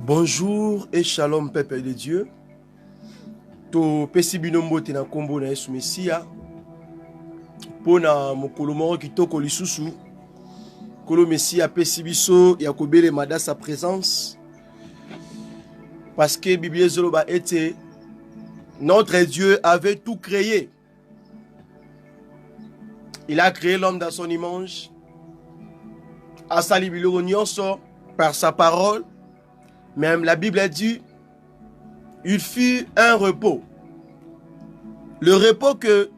Bonjour et shalom peuple de Dieu. To pesi binombo te na kombo na Yesu Mesia. Pona mokolo moko kitoko lisusu. Kolo Mesia pesi biso ya kobele mada sa présence. Parce que Bible zoloba était notre Dieu avait tout créé. Il a créé l'homme dans son image. Asali biloko nyonso par sa parole. Même la Bible a dit, il fut un repos. Le repos que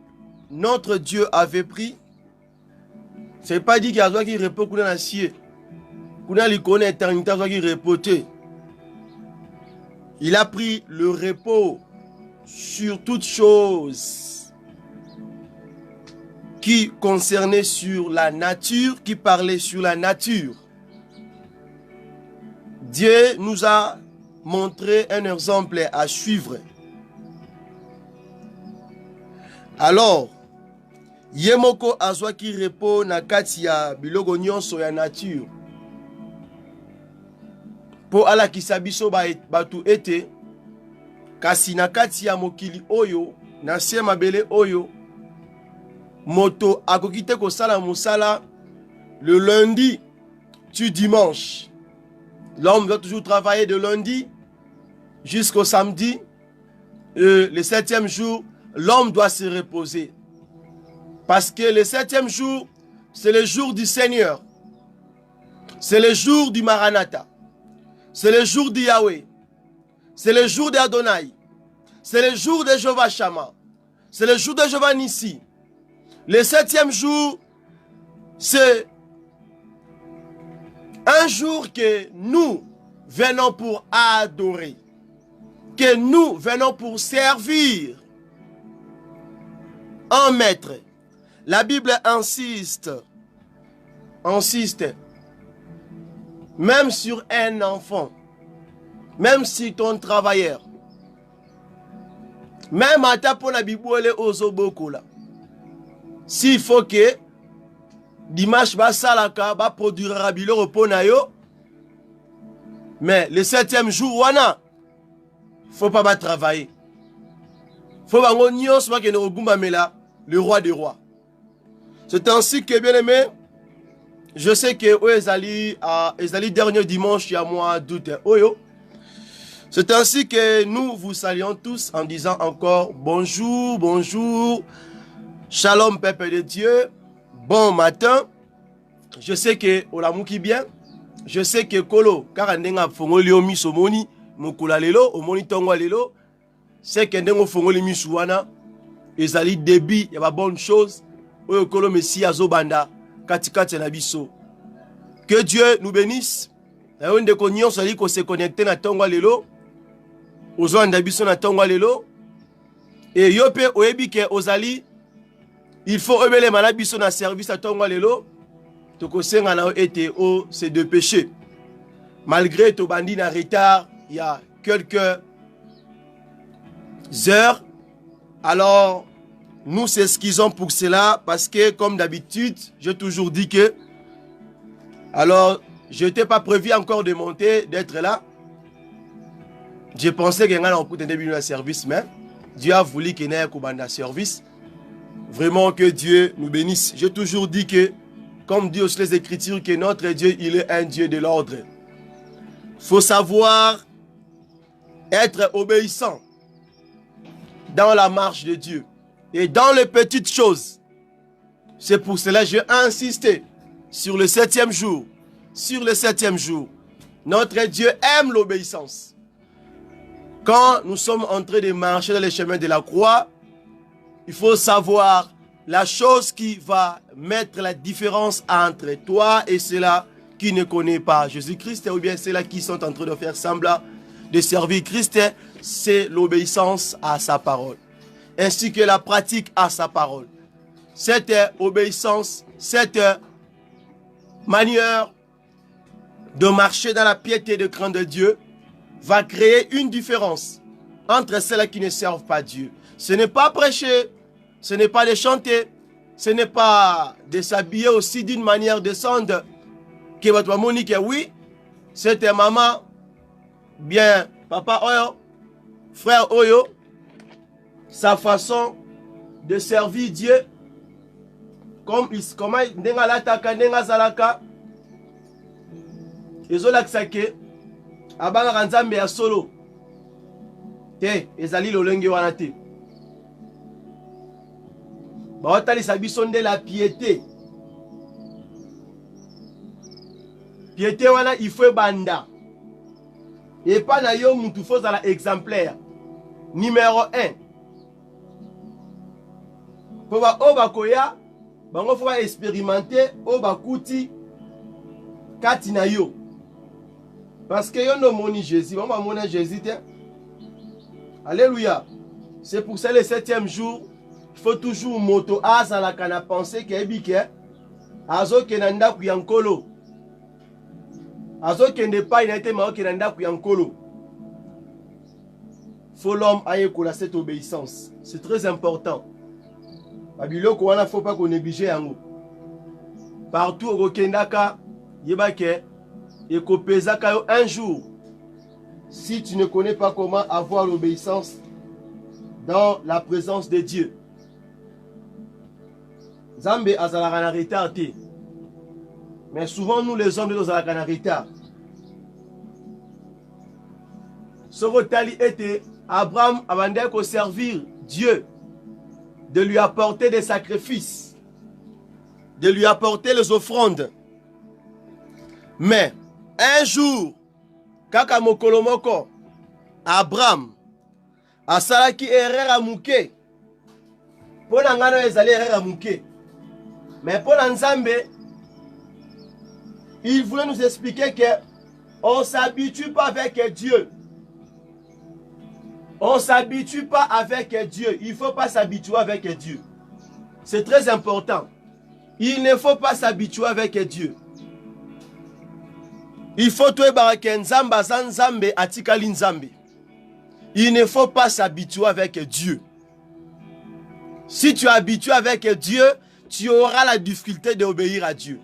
notre Dieu avait pris, ce n'est pas dit qu'il y a un repos qu'on a acier. Qu'on a l'icône éternité qui repoté. Il a pris le repos sur toutes choses qui concernaient sur la nature, qui parlaient sur la nature. Dieu nous a montré un exemple à suivre. Alors, Yemoko azwa ki repos na kati ya biloko nyonso ya nature. Po ala kisabiso batu ete, kasi na kati ya mokili oyo, na se mabele oyo, moto akokite kosala musala le lundi tu dimanche. L'homme doit toujours travailler de lundi jusqu'au samedi. Le 7e jour, l'homme doit se reposer. Parce que le 7e jour, c'est le jour du Seigneur. C'est le jour du Maranatha. C'est le jour de Yahweh. C'est le jour d'Adonai. C'est le jour de Jéhovah Shammah. C'est le jour de Jéhovah Nissi. Le 7e jour, c'est un jour que nous venons pour adorer, que nous venons pour servir un maître. La Bible insiste, même sur un enfant, même si ton travailleur, même à ta pour la Bible ozoboko là, s'il faut que dimanche ba salaka ba produira bilo repos na yo, mais le 7e jour wana faut pas travailler, faut pas ngonios ma ke no gumba mela le roi des rois. C'est ainsi que bien aimé, je sais que ezali dernier dimanche ya mois d'août oyo. C'est ainsi que nous vous saluons tous en disant encore bonjour, bonjour, shalom peuple de Dieu. Bon matin, je sais que Olamuki bien, je sais que Kolo, car ndenga fongoli omi somoni, mukula lelo, omoni tongwa lelo, c'est que ndengo fongoli misuwana, ezali débit, y a pas bonne chose, oyo Kolo Messi azobanda, katikati na biso. Que Dieu nous bénisse, na onde ko nyonso ali ko se connecter na tongwa lelo, ozwanda biso na tongwa lelo, et yope oyebi ke ozali, il faut obéir malabiso na service à tongwa lelo to kosenga na ete o c'est de péché. Malgré to bandi na retard, il y a quelques heures. Alors nous s'excusons pour cela parce que comme d'habitude, j'ai toujours dit que alors je n'étais pas prévu encore de monter, d'être là. Je pensais que ngana on début de service, mais Dieu a voulu qu'il y ait un service. Vraiment que Dieu nous bénisse. J'ai toujours dit que, comme dit aussi les Écritures, que notre Dieu, il est un Dieu de l'ordre. Il faut savoir être obéissant dans la marche de Dieu et dans les petites choses. C'est pour cela que j'ai insisté sur le 7e jour. Sur le 7e jour, notre Dieu aime l'obéissance. Quand nous sommes en train de marcher dans les chemins de la croix, il faut savoir la chose qui va mettre la différence entre toi et ceux-là qui ne connaissent pas Jésus-Christ, ou bien ceux-là qui sont en train de faire semblant de servir Christ, c'est l'obéissance à sa parole, ainsi que la pratique à sa parole. Cette obéissance, cette manière de marcher dans la piété de crainte de Dieu va créer une différence entre ceux-là qui ne servent pas Dieu. Ce n'est pas prêcher, ce n'est pas de chanter, ce n'est pas de s'habiller aussi d'une manière décente que votre maman dit que oui, cette maman bien papa Oyo, frère Oyo, sa façon de servir Dieu, comment ndenga lataka ndenga zalaka, ezolakisa ke abanga nzambe ya solo te ezali lolenge wana te. Baotalisa biso nde la piété. Piété wana il faut banda. Et pas na yo mutu faut la exemplaire. Numéro 1. Pour ba oba koya, bango faut expérimenter oba kuti kati na yo. Parce que yo no moni Jésus, on va moni Jésus te. Alléluia. C'est pour ça le 7e jour, il faut toujours moto asa la kana penser que ebike azo kenanda ku yankolo. Azo kende pa ina été mao kenanda ku yankolo. Faut l'homme aille kola cette obéissance. C'est très important. Babiloko wana faut pas qu'on néglige yango. Partout au kendaka yebake et kopezaka yo un jour. Si tu ne connais pas comment avoir l'obéissance dans la présence de Dieu. Zambé azalaka na retard te. Mais souvent nous les hommes nous azalaka na retard. Ce retali était Abraham abandait qu'au servir Dieu, de lui apporter des sacrifices, de lui apporter les offrandes. Mais un jour, kaka mokolo moko, Abraham asalaki erreur a muke. Pona ngano ezali erreur a muke. Mais pona Nzambe, il voulait nous expliquer que on ne s'habitue pas avec Dieu. On ne s'habitue pas avec Dieu. Il ne faut pas s'habituer avec Dieu. C'est très important. Il ne faut pas s'habituer avec Dieu. Il faut tout Nzambe atikali Nzambe. Il ne faut pas s'habituer avec Dieu. Si tu es habitué avec Dieu, tu auras la difficulté d'obéir à Dieu.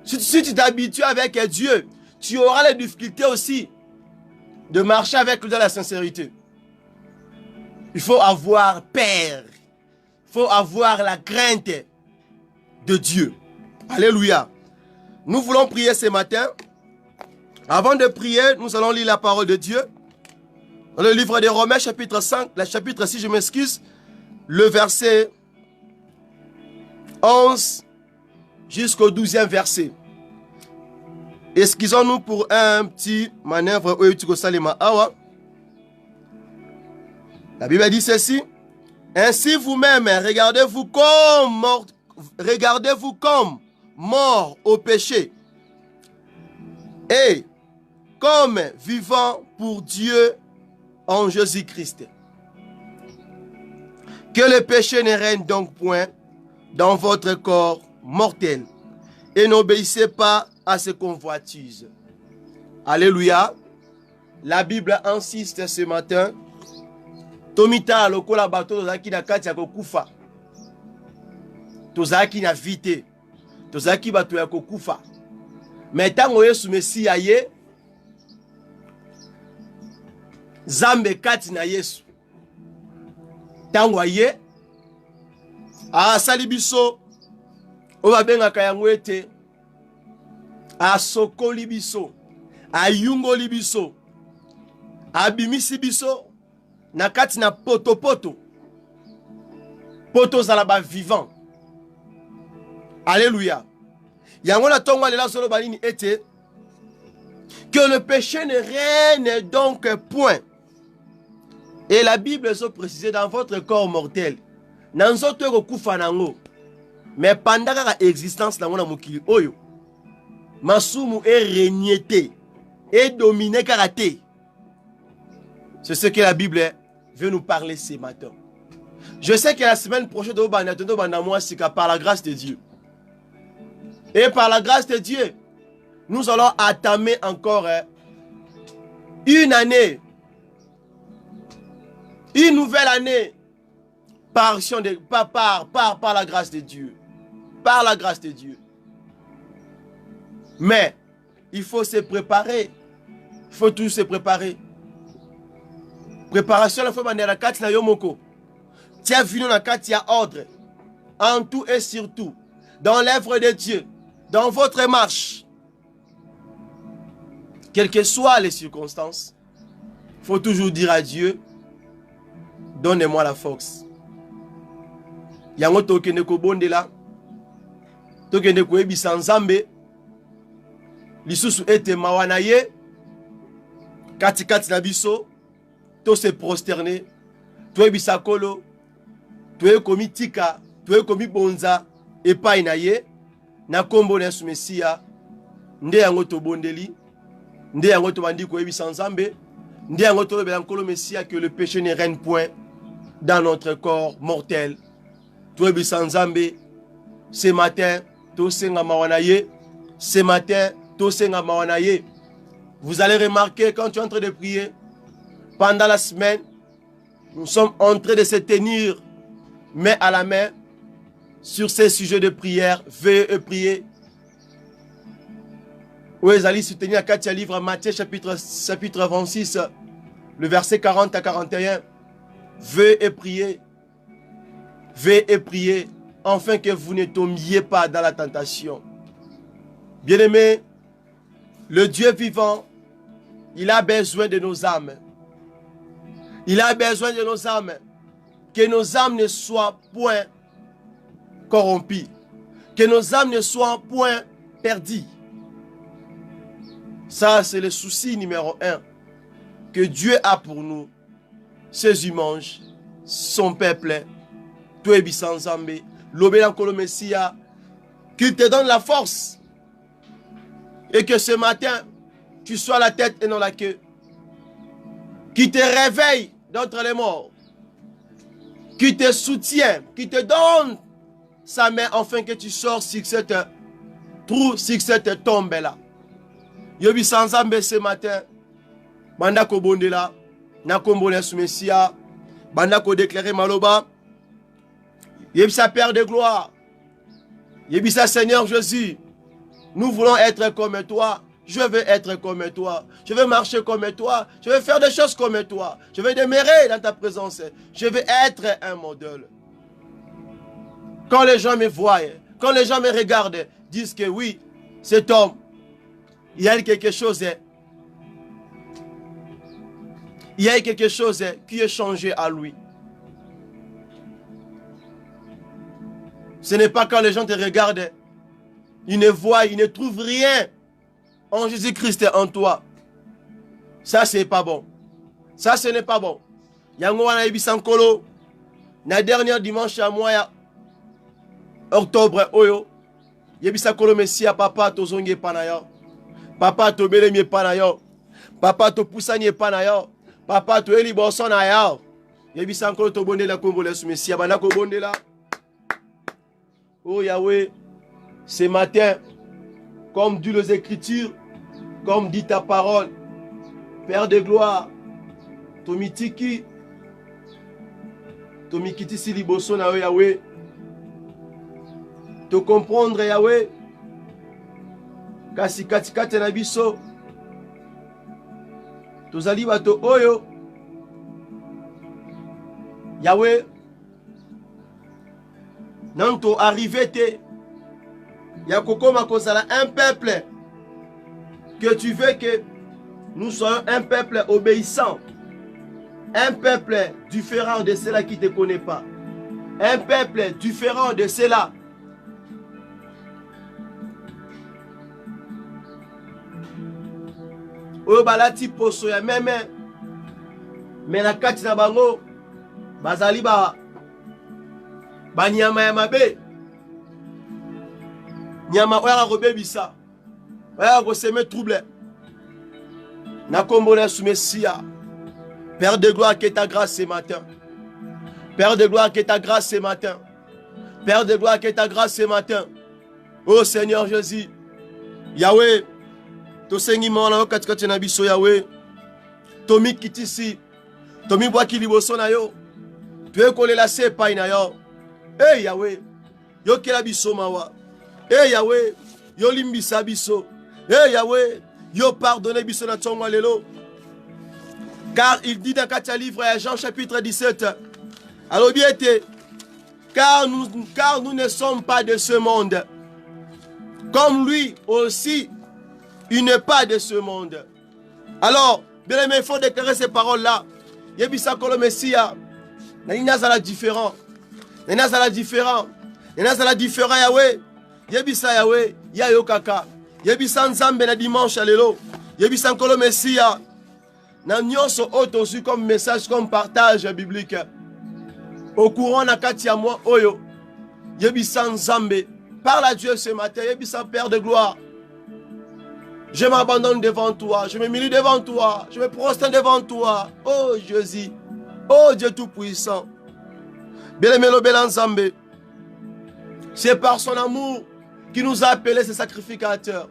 Si tu t'habitues avec Dieu, tu auras la difficulté aussi de marcher avec lui dans la sincérité. Il faut avoir peur. Il faut avoir la crainte de Dieu. Alléluia. Nous voulons prier ce matin. Avant de prier, nous allons lire la parole de Dieu. Dans le livre des Romains, chapitre 5, le chapitre 6, je m'excuse, le verset 11 jusqu'au 12e verset. Excusons-nous pour un petit manœuvre. La Bible dit ceci. Ainsi vous-même, regardez-vous comme mort au péché et comme vivant pour Dieu en Jésus-Christ. Que le péché ne règne donc point dans votre corps mortel et n'obéissez pas à ses convoitises. Alléluia. La Bible insiste ce matin. Tomita lokola bato tozaki na kati ya kokufa. Tozaki na vite. Tozaki bato ya kokufa. Mais tango Yesu Mesia ye Zambe kati na Yesu. Tango ye asali biso oba bengaka yango ete asokoli biso, ayungoli biso, abimisi biso na kati na poto zala ba vivant. Alléluia. Yango na tongo lela solo balini ete que le péché ne règne donc point. Et la Bible se précise dans votre corps mortel. Nanzoto ko kufa nango. Mais pendant la existence nango na mokili oyo, masumu est régné et dominé karaté. C'est ce que la Bible veut nous parler ce matin. Je sais que la semaine prochaine, par la grâce de Dieu. Et par la grâce de Dieu, nous allons entamer encore une année. Une nouvelle année. Par la grâce de Dieu. Par la grâce de Dieu. Mais, il faut se préparer. Il faut toujours se préparer. Préparation, il faut manier la carte na yomoko. Tiens, vino na carte, il y a ordre. En tout et surtout, dans l'œuvre de Dieu, dans votre marche, quelles que soient les circonstances, il faut toujours dire à Dieu, donnez-moi la force. Yango tokende ko bondela, tokende ko ebisa nzambe, lisusu ete mawana ye, kati na biso, to se prosterner, to ebisa kolo, to komi tika, to komi bonza, epai na ye, na kombo na Yesu Mesia, nde yango to bondeli, nde yango to bandi ko ebisa nzambe, nde yango to lobela nkolo Mesia que le péché ne règne point dans notre corps mortel. To ebisa nzambe, ce matin, to senga mawana ye, ce matin, to senga mawana ye. Vous allez remarquer quand tu es en train de prier, pendant la semaine, nous sommes en train de se tenir main à la main sur ces sujets de prière. Veuillez et prier. Oui, vous allez soutenir à livre Matthieu chapitre 26, le verset 40 à 41. Veuillez et prier. Veuillez et prier, afin que vous ne tombiez pas dans la tentation. Bien-aimés, le Dieu vivant, il a besoin de nos âmes. Il a besoin de nos âmes. Que nos âmes ne soient point corrompues. Que nos âmes ne soient point perdues. Ça, c'est le souci numéro 1 que Dieu a pour nous. Ses humains, son peuple, toi et sans Zambé, l'obéissant au Messia, qu'il te donne la force. Et que ce matin, tu sois la tête et non la queue. Qui te réveille d'entre les morts. Qui te soutient, qui te donne sa main afin que tu sors sur cette trou, sur cette tombe-là. Yobi sans Zambé ce matin, banda ko bondela, na kombo na Messia, banda ko déclarer maloba, Yebisa Père de gloire, Yebisa Seigneur Jésus, nous voulons être comme toi. Je veux être comme toi. Je veux marcher comme toi. Je veux faire des choses comme toi. Je veux demeurer dans ta présence. Je veux être un modèle. Quand les gens me voient, quand les gens me regardent, disent que oui, cet homme, il y a quelque chose. Il y a quelque chose qui est changé à lui. Ce n'est pas quand les gens te regardent, ils ne voient, ils ne trouvent rien en Jésus-Christ en toi. Ça, c'est pas bon. Ça, ce n'est pas bon. Yango wana ebisankolo, na dernier dimanche à mois, octobre, oyo, yebisankolo Messia, papa, tozongi panayo. Papa, to belemi panayo. Papa, to poussani panayo. Papa, to eli boson ayo. Yebisankolo to bonde la kombo lesu Messia, banako bonde la. Oh Yahweh, ce matin, comme dit les Écritures, comme dit ta parole, Père de gloire, Tomitiki, Tomikiti Siliboso na Yahweh, te comprendre Yahweh, kasi katikate na biso, tozali bato oyo, Yahweh, nanto arrivé te, Yakokoma kozala un peuple que tu veux que nous soyons un peuple obéissant, un peuple différent de ceux-là qui ne te connaissent pas, un peuple différent de ceux-là oyo balati poso ya meme me na kati na bango bazali banyama ya mabe. Nyama oya kobebisa, oya koseme trouble. Na kombo na Yesu Messia, Père de gloire, que ta grâce ce matin. Père de gloire, que ta grâce ce matin. Père de gloire, que ta grâce ce matin. Oh Seigneur Jésus, Yahweh, to sengi mona yo katikati na biso Yahweh. Tomi kitisi, tomi bwaki liboso na yo. Tu ekolela se pai na yo. Eh Yahweh, yo kela biso mawa. Eh Yahweh, yo limbisa biso. Eh Yahweh, Yo pardonnez biso na tongo lelo. Car il dit dans le livre Jean chapitre 17. Alors bien été. Car nous ne sommes pas de ce monde. Comme lui aussi, il n'est pas de ce monde. Alors, bien aimé, il faut déclarer ces paroles-là. Yebisa kolo Messia. Nina zala différent. Nina zala différent. Nina zala différent Yahweh. Yebisa Yahweh. Ya yo kaka. Yebisa nzambe na dimanche lelo. Yebisa kolo Messia. Na nyonso otosu comme message, comme partage biblique. Au courant na kati ya moi oyo. Yebisa nzambe. Parle à Dieu ce matin. Yebisa Père de gloire. Je m'abandonne devant toi. Je me humilie devant toi. Je me prosterne devant toi. Oh Jésus. Oh Dieu Tout-Puissant. Bien-aimé le bel Nzambe. C'est par son amour qu'il nous a appelés ses sacrificateurs.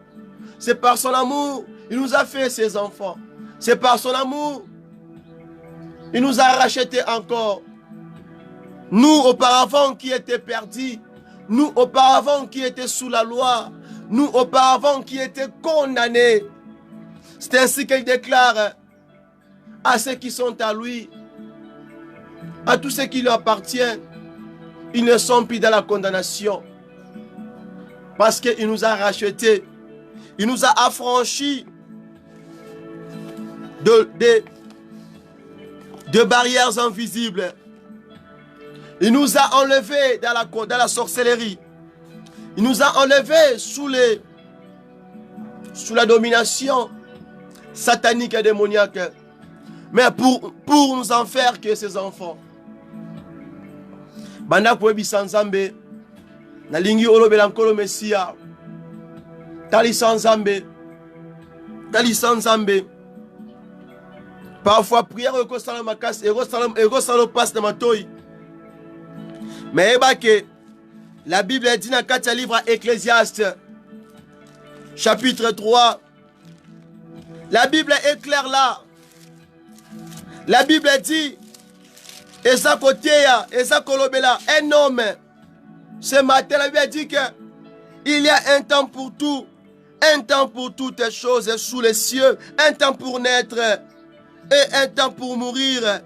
C'est par son amour qu'il nous a fait ses enfants. C'est par son amour il nous a rachetés encore. Nous auparavant qui étaient perdus. Nous auparavant qui étaient sous la loi. Nous auparavant qui étaient condamnés. C'est ainsi qu'il déclare à ceux qui sont à lui, à tous ceux qui lui appartiennent, ils ne sont plus dans la condamnation. Parce qu'il nous a rachetés. Il nous a affranchis de barrières invisibles. Il nous a enlevés dans la sorcellerie. Il nous a enlevés sous la domination satanique et démoniaque. Mais pour nous en faire que ses enfants. Banda kwebi sanzambe. Nalingi olobela nkolo Messia. Tali sanzambe. Tali sanzambe. Parfois prière eko sala makasi eko sala passe na matoi. Mais que la Bible dit dans le livre Ecclésiaste, chapitre 3. La Bible est claire là. La Bible dit, et ça côté, et ça kolobela, un homme. Ce matin, la Bible dit que il y a un temps pour tout, un temps pour toutes les choses sous les cieux, un temps pour naître et un temps pour mourir.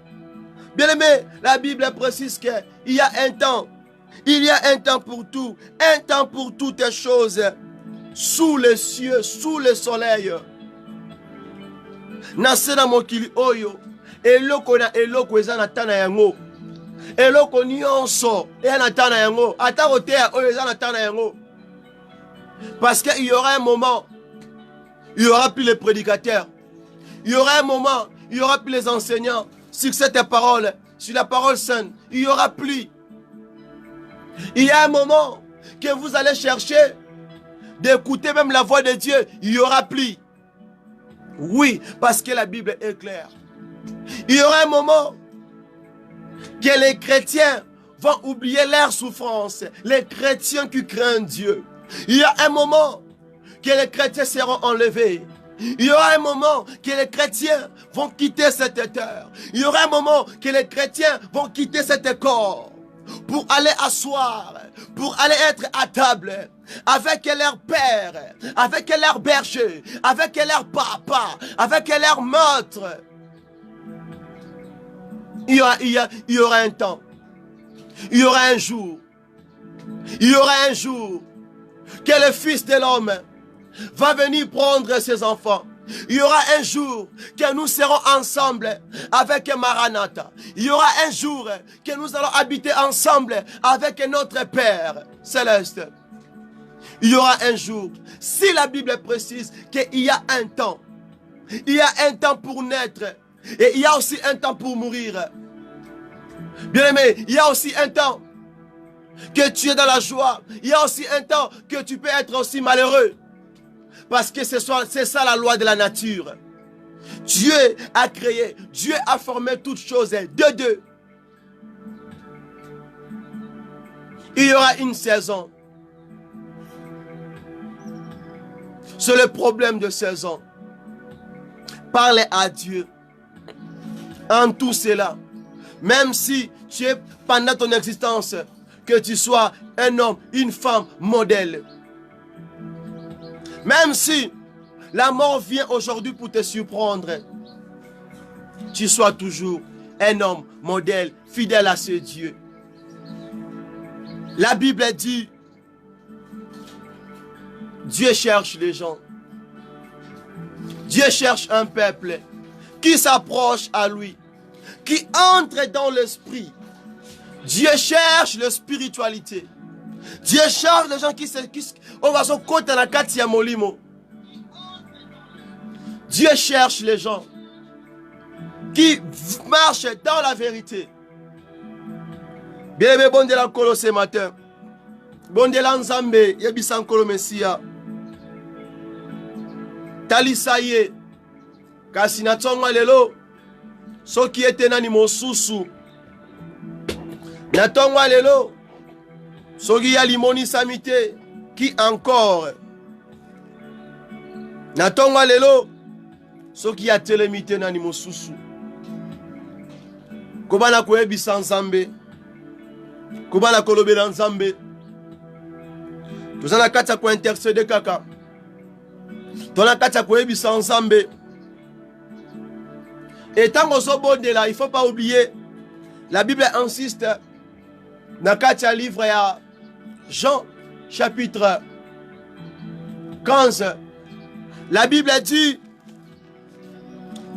Bien aimé, la Bible précise qu'il y a un temps. Il y a un temps pour tout, un temps pour toutes les choses, sous les cieux, sous le soleil. Nasena mokili oyo, eloko na eloko eza na tana yango. Eloko nyonso eza na tana yango. Ata koteya oyo eza na tana yango. Parce qu'il y aura un moment, il n'y aura plus les prédicateurs. Il y aura un moment, il n'y aura plus les enseignants sur cette parole, sur la parole sainte. Il n'y aura plus. Il y a un moment que vous allez chercher d'écouter même la voix de Dieu. Il n'y aura plus. Oui, parce que la Bible est claire. Il y aura un moment que les chrétiens vont oublier leur souffrance. Les chrétiens qui craignent Dieu. Il y a un moment que les chrétiens seront enlevés. Il y aura un moment que les chrétiens vont quitter cette terre. Il y aura un moment que les chrétiens vont quitter cet corps. Pour aller asseoir, pour aller être à table avec leur père, avec leur berger, avec leur papa, avec leur maître. Il y aura un temps, il y aura un jour, il y aura un jour que le Fils de l'homme va venir prendre ses enfants. Il y aura un jour que nous serons ensemble avec Maranatha. Il y aura un jour que nous allons habiter ensemble avec notre Père céleste. Il y aura un jour, si la Bible précise qu'il y a un temps. Il y a un temps pour naître et il y a aussi un temps pour mourir. Bien aimé, il y a aussi un temps que tu es dans la joie. Il y a aussi un temps que tu peux être aussi malheureux. Parce que c'est ça la loi de la nature. Dieu a créé, Dieu a formé toutes choses de deux. Il y aura une saison. C'est le problème de saison. Parlez à Dieu. En tout cela. Même si tu es pendant ton existence, que tu sois un homme, une femme, modèle. Même si la mort vient aujourd'hui pour te surprendre, tu sois toujours un homme modèle, fidèle à ce Dieu. La Bible dit, Dieu cherche les gens. Dieu cherche un peuple qui s'approche à lui, qui entre dans l'esprit. Dieu cherche la spiritualité. Dieu cherche les gens qui on va se côté la katia molimo. Dieu cherche les gens qui marchent dans la vérité. Bien aimé, bon de la colo ce matin. Bon de la nzambe, yebisan kolo messia. Talisaye. Kasi na tonga lelo. Soki ete nani mosusu. Na tonga lelo. Soki ya limoni samite. Qui encore? Na tonga lelo. Soki ya telemite nani mosusu. Kobana koyebisa nzambe. Kobana kolobela nzambe. Tozana kata ko intercéder kaka. Tona kata koyebisa nzambe. Et tant qu'on s'obonde là, il ne faut pas oublier, la Bible insiste dans le livre à Jean chapitre 15. La Bible dit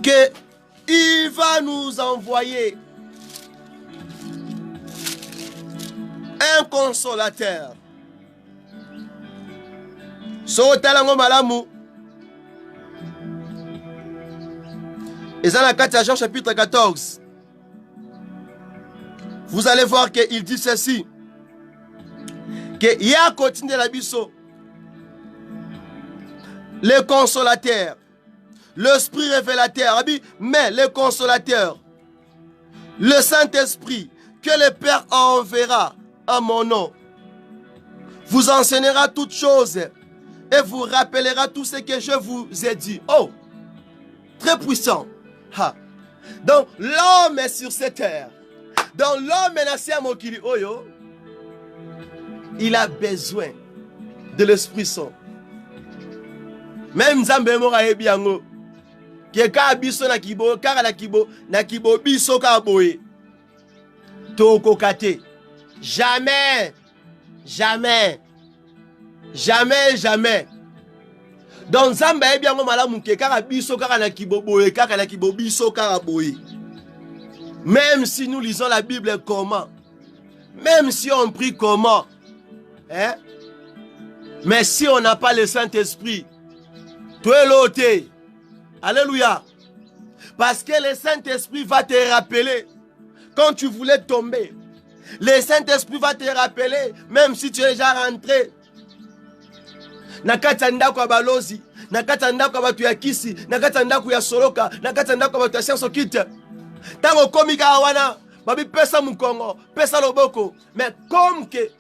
qu'il va nous envoyer un consolateur. Sotalango malamu. Et dans la 4 Jean chapitre 14, vous allez voir qu'il dit ceci, que y a continué la biso, le consolateur, l'esprit révélateur, mais le consolateur, le Saint-Esprit, que le Père enverra en mon nom, vous enseignera toutes choses et vous rappellera tout ce que je vous ai dit. Oh, très puissant. Ha. Donc l'homme est sur cette terre. Donc l'homme est nassé à Mokili Oyo. Il a besoin de l'Esprit Saint. Même Zambé Mora Ebiango. Qui est Kabiso Nakibo, Karanakibo, Nakibo, Biso Kaboé. Toko Kate. Jamais. Jamais. Jamais, jamais. Donc Zambé Ebiango Malamuke, Karabiso, Karanakibo, Boé, Karanakibo, Biso, Karaboé. Même si nous lisons la Bible comment, même si on prie comment, hein? Mais si on n'a pas le Saint-Esprit, toi l'autre, alléluia, parce que le Saint-Esprit va te rappeler quand tu voulais tomber. Le Saint-Esprit va te rappeler même si tu es déjà rentré. Nakatanda kwa balozi, nakatanda kwa batu ya kisi, nakatanda kwa soloka, nakatanda kwa batu ya science okite. Tango komika wana, babi pesa mukongo, pesa loboko. Mais comme que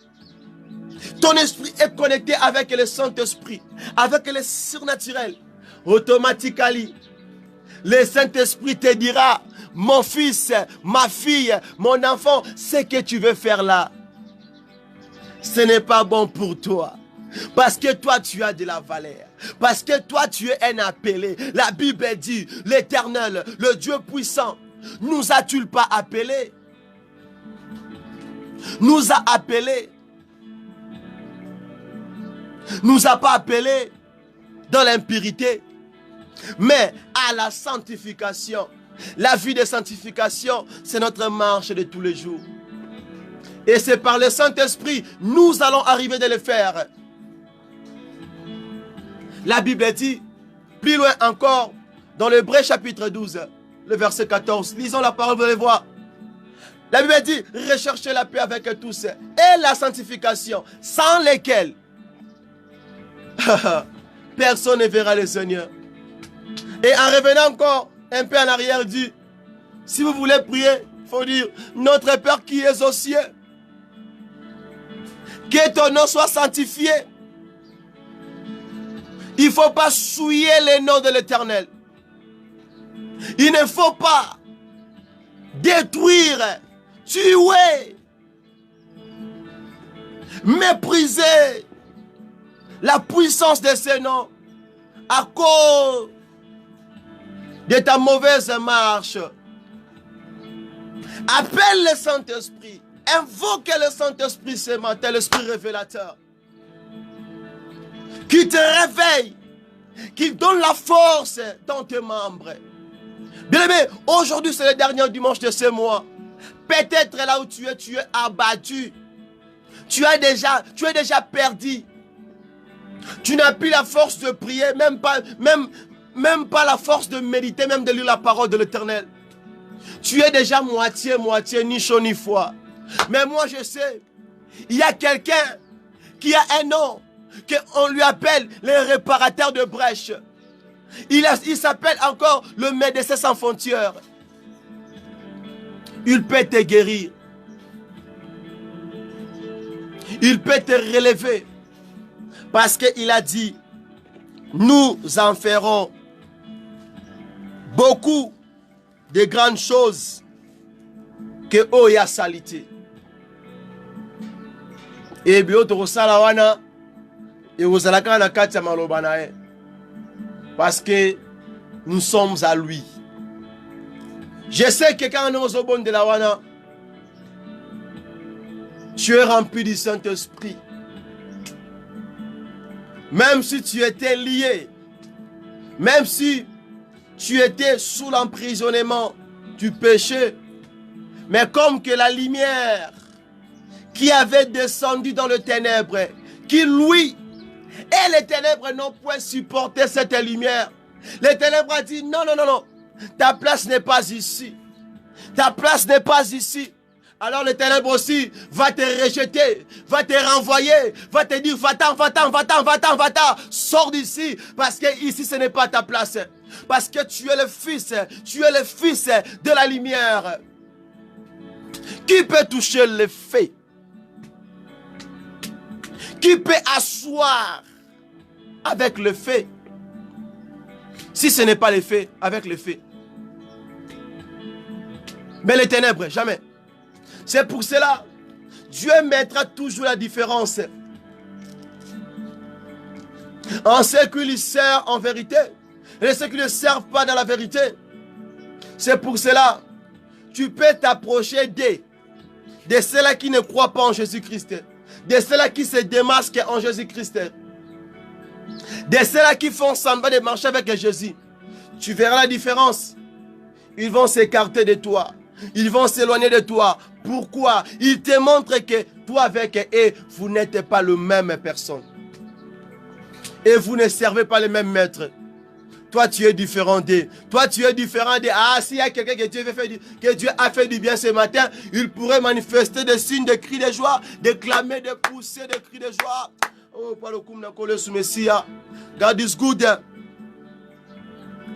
ton esprit est connecté avec le Saint-Esprit, avec le surnaturel, automatiquement, le Saint-Esprit te dira, mon fils, ma fille, mon enfant, ce que tu veux faire là, ce n'est pas bon pour toi. Parce que toi, tu as de la valeur. Parce que toi, tu es un appelé. La Bible dit, l'Éternel, le Dieu puissant, nous a-t-il pas appelés? Nous a appelés. Nous a pas appelés dans l'impurité, mais à la sanctification. La vie de sanctification, c'est notre marche de tous les jours. Et c'est par le Saint-Esprit, nous allons arriver de le faire. La Bible dit, plus loin encore, dans l'Hébreu chapitre 12, le verset 14, lisons la parole, vous allez voir. La Bible dit, recherchez la paix avec tous et la sanctification, sans lesquelles personne ne verra le Seigneur. Et en revenant encore un peu en arrière, dit, si vous voulez prier, il faut dire, notre Père qui es aux cieux, que ton nom soit sanctifié. Il ne faut pas souiller le nom de l'Éternel. Il ne faut pas détruire, tuer, mépriser la puissance de ce nom à cause de ta mauvaise marche. Appelle le Saint-Esprit. Invoque le Saint-Esprit ce matin, l'Esprit révélateur. Qui te réveille, qui donne la force dans tes membres. Bien-aimé, aujourd'hui c'est le dernier dimanche de ce mois. Peut-être là où tu es abattu. Tu es déjà perdu. Tu n'as plus la force de prier, même pas la force de méditer, même de lire la parole de l'Éternel. Tu es déjà moitié, ni chaud ni froid. Mais moi je sais, il y a quelqu'un qui a un nom, qu'on lui appelle le réparateur de brèches. Il s'appelle encore le médecin sans frontières. Il peut te guérir. Il peut te relever. Parce qu'il a dit, nous en ferons beaucoup de grandes choses que Oya salité. Et bien, tu wana et vous allez na kati ya maloba na ye. Parce que nous sommes à lui. Je sais que quand nous sommes de la wana, tu es rempli du Saint-Esprit. Même si tu étais lié, même si tu étais sous l'emprisonnement du péché, mais comme que la lumière qui avait descendu dans le ténèbre, qui lui et les ténèbres n'ont point supporté cette lumière. Les ténèbres a dit non, ta place n'est pas ici. Ta place n'est pas ici. Alors le ténèbre aussi va te rejeter, va te renvoyer, va te dire va-t'en, sors d'ici, parce que ici ce n'est pas ta place. Parce que tu es le fils de la lumière. Qui peut toucher le fait? Qui peut asseoir avec le fait? Si ce n'est pas le fait, avec le fait. Mais les ténèbres, jamais. C'est pour cela, Dieu mettra toujours la différence en ceux qui lui servent en vérité et ceux qui ne servent pas dans la vérité. C'est pour cela, tu peux t'approcher de ceux-là qui ne croient pas en Jésus-Christ, de ceux-là qui se démasquent en Jésus-Christ, de ceux-là qui font semblant de marcher avec Jésus. Tu verras la différence. Ils vont s'écarter de toi. Ils vont s'éloigner de toi. Pourquoi? Ils te montrent que toi avec eux, vous n'êtes pas la même personne. Et vous ne servez pas le même maître. Toi, tu es différent d'eux. Toi, tu es différent d'eux. Ah, s'il y a quelqu'un que Dieu a fait du bien ce matin, il pourrait manifester des signes de cris de joie, de clamer, de pousser, de cris de joie. Oh, pas le coup de coller sous Messia. God is good.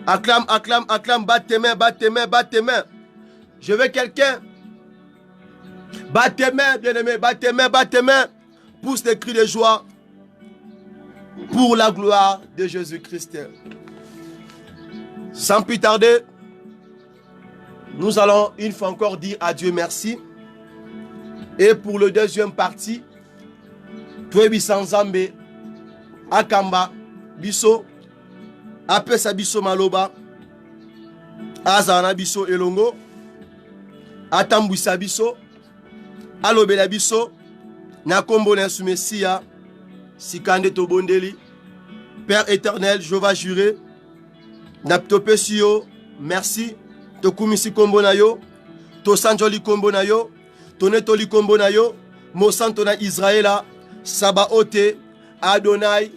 Acclame, bat tes mains. Je veux quelqu'un. Bat tes mains, bien-aimé, bat tes mains. Pousse des cris de joie pour la gloire de Jésus-Christ. Sans plus tarder, nous allons une fois encore dire à Dieu merci. Et pour le deuxième partie, Toebi Sanzambe, Akamba, Biso, Apesa Biso Maloba, Azana Biso Elongo, Atambwisa Biso, Alobela Biso, Nakombo Nesumesiya, Sikande Tobondeli, Père éternel, je vais jurer, Naptopesio, merci, Tokumisi Kombonayo, Tosanjoli Kombonayo, Tonetoli Kombonayo, Mosantona Israëla, Sabaote, Adonai,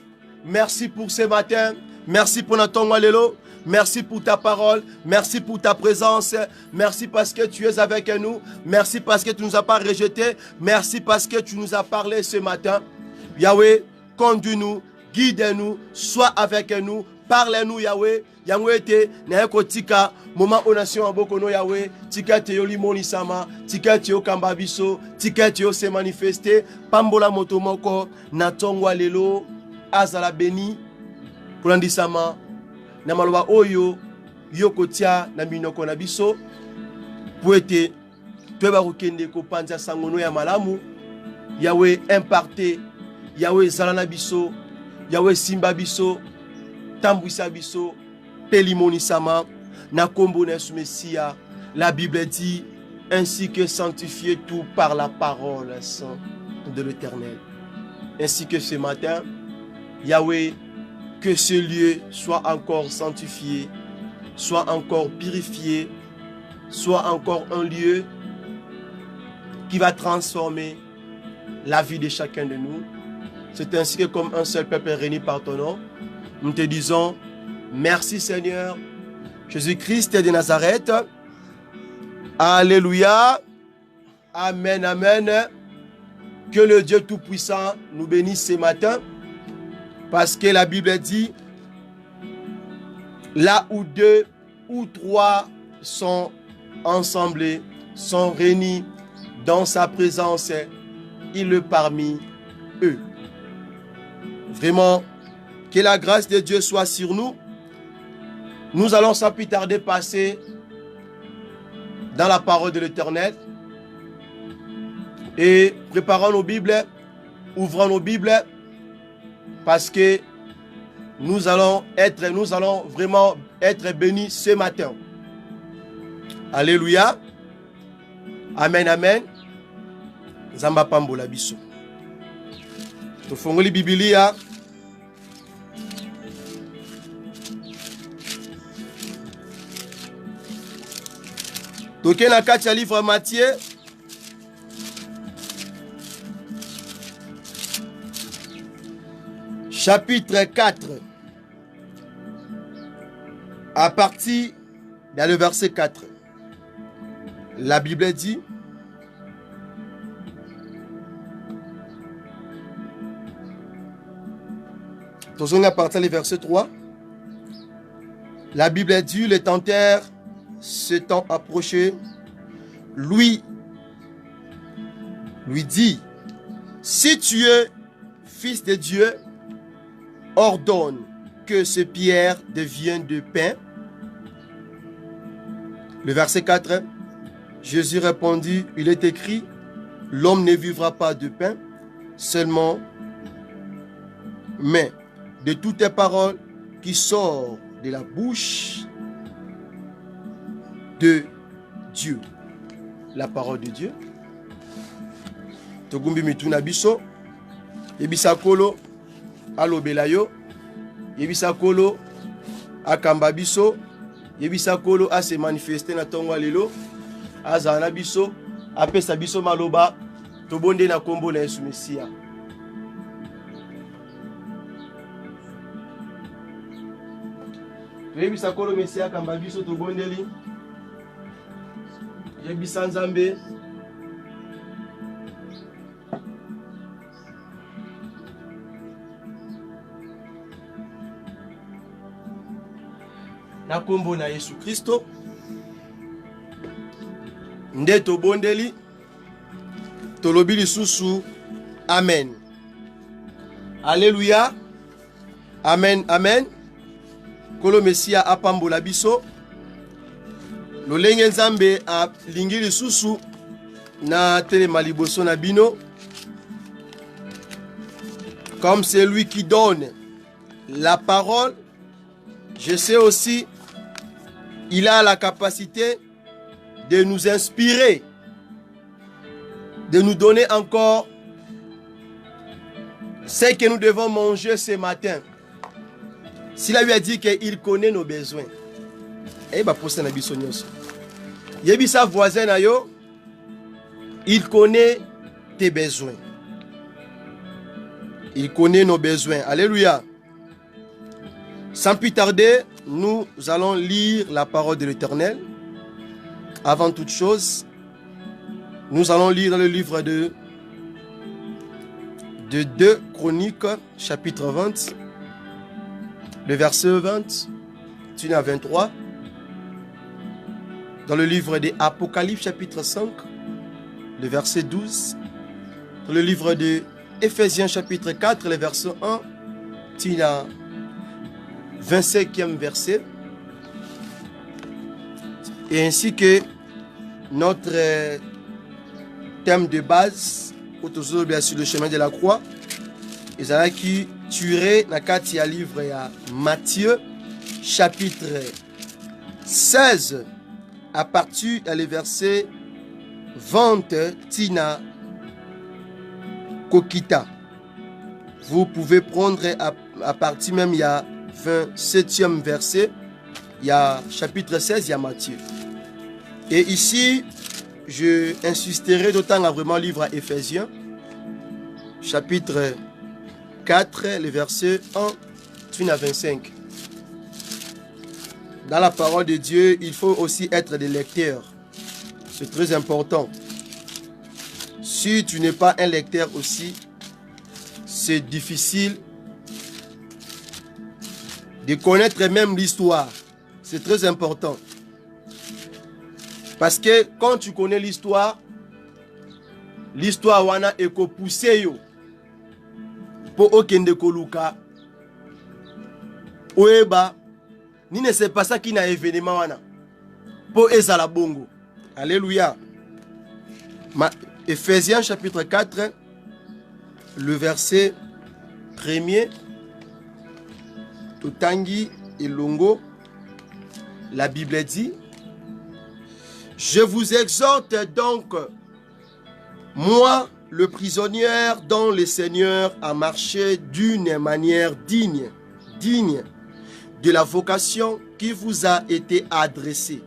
merci pour ce matin, merci pour notre Walelo, merci pour ta parole, merci pour ta présence, merci parce que tu es avec nous, merci parce que tu ne nous as pas rejetés, merci parce que tu nous as parlé ce matin. Yahweh, conduis-nous, guide-nous, sois avec nous, parle-nous Yahweh, Yahweh te, neheko tika, moment onation abokono Yahweh, tika te yo limoni sama, tika te yo kambabiso, tika te yo se manifester, pambola motomoko, natongwa lelo, azala beni, kulandi sama, na maloba oyo, yoko tia na minoko na biso, puete, tueba rukende ko panza sangono ya malamu, Yahweh imparte, Yahweh zalana biso, Yahweh simba biso, tambwisa biso pelimonisama na kombo na Yesu Messia. La Bible dit ainsi que sanctifier tout par la parole sainte de l'Éternel. Ainsi que ce matin, Yahweh, que ce lieu soit encore sanctifié, soit encore purifié, soit encore un lieu qui va transformer la vie de chacun de nous. C'est ainsi que comme un seul peuple réuni par ton nom, nous te disons merci Seigneur, Jésus-Christ de Nazareth. Alléluia. Amen, amen. Que le Dieu Tout-Puissant nous bénisse ce matin. Parce que la Bible dit, là où 2 ou 3 sont ensemble, sont réunis dans sa présence, il est parmi eux. Vraiment, que la grâce de Dieu soit sur nous. Nous allons sans plus tarder passer dans la parole de l'Éternel. Et préparons nos Bibles, ouvrons nos Bibles, parce que nous allons vraiment être bénis ce matin. Alléluia. Amen, amen. Zamba pambola biso. Tofongoli Biblia. Toke na kati ya livre Matthieu. Chapitre 4. À partir dans le verset 4. La Bible dit, à partir du verset 3, la Bible dit, le tentèrent s'étant approché, lui dit, si tu es fils de Dieu, ordonne que ce pierre devienne de pain. Le verset 4, Jésus répondit, il est écrit, l'homme ne vivra pas de pain seulement, mais de toutes les paroles qui sortent de la bouche de Dieu. La parole de Dieu. Togumbi mituna biso. Yebisa kolo alobela yo. Yebisa kolo akamba biso. Yebisa kolo ase manifester na tongo lelo. Azana biso apesa biso maloba tobonde na kombo na Yesu Messia. Yebisa kolo Messia akamba biso tobondeli. Yebisa Nzambe na kombo na Yesu Kristo nde tobondeli tolobi lisusu amen. Alléluia. Amen, amen. Kolo Messia apambola biso lolenge Nzambe a lingi lisusu na telema liboso na bino comme c'est lui qui donne la parole. Je sais aussi il a la capacité de nous inspirer, de nous donner encore ce que nous devons manger ce matin. S'il lui a dit qu'il connaît nos besoins, et bah pour ça na biso nyonso. Yebisa voisin na yo, il connaît tes besoins. Il connaît nos besoins. Alléluia. Sans plus tarder, nous allons lire la parole de l'Éternel. Avant toute chose, nous allons lire dans le livre de 2 Chroniques, chapitre 20, le verset 20 à 23. Dans le livre de Apocalypse, chapitre 5, le verset 12. Dans le livre de Éphésiens, chapitre 4, le verset 1, à 25e verset. Et ainsi que notre thème de base, autour bien sûr le chemin de la croix, et qui lecture na kati ya livre ya Matthieu chapitre 16 à partir du verset 20 tina kokita. Vous pouvez prendre à partir même il y a 27e verset, il y a chapitre 16, il y a Matthieu. Et ici, je insisterai d'autant à vraiment livre à Éphésiens, chapitre 4, les versets 1 à 25. Dans la parole de Dieu, il faut aussi être des lecteurs. C'est très important. Si tu n'es pas un lecteur aussi, c'est difficile de connaître même l'histoire. C'est très important. Parce que quand tu connais l'histoire, l'histoire wana eko poussé yo pour okende koluka oeba ni ne sait pas ça qui n'a événement wana pour ezala bongo. Alléluia. Éphésiens chapitre 4, le verset 1er, Totangi et Longo, la Bible dit: je vous exhorte donc, moi, le prisonnier dans le Seigneur, à marcher d'une manière digne de la vocation qui vous a été adressée,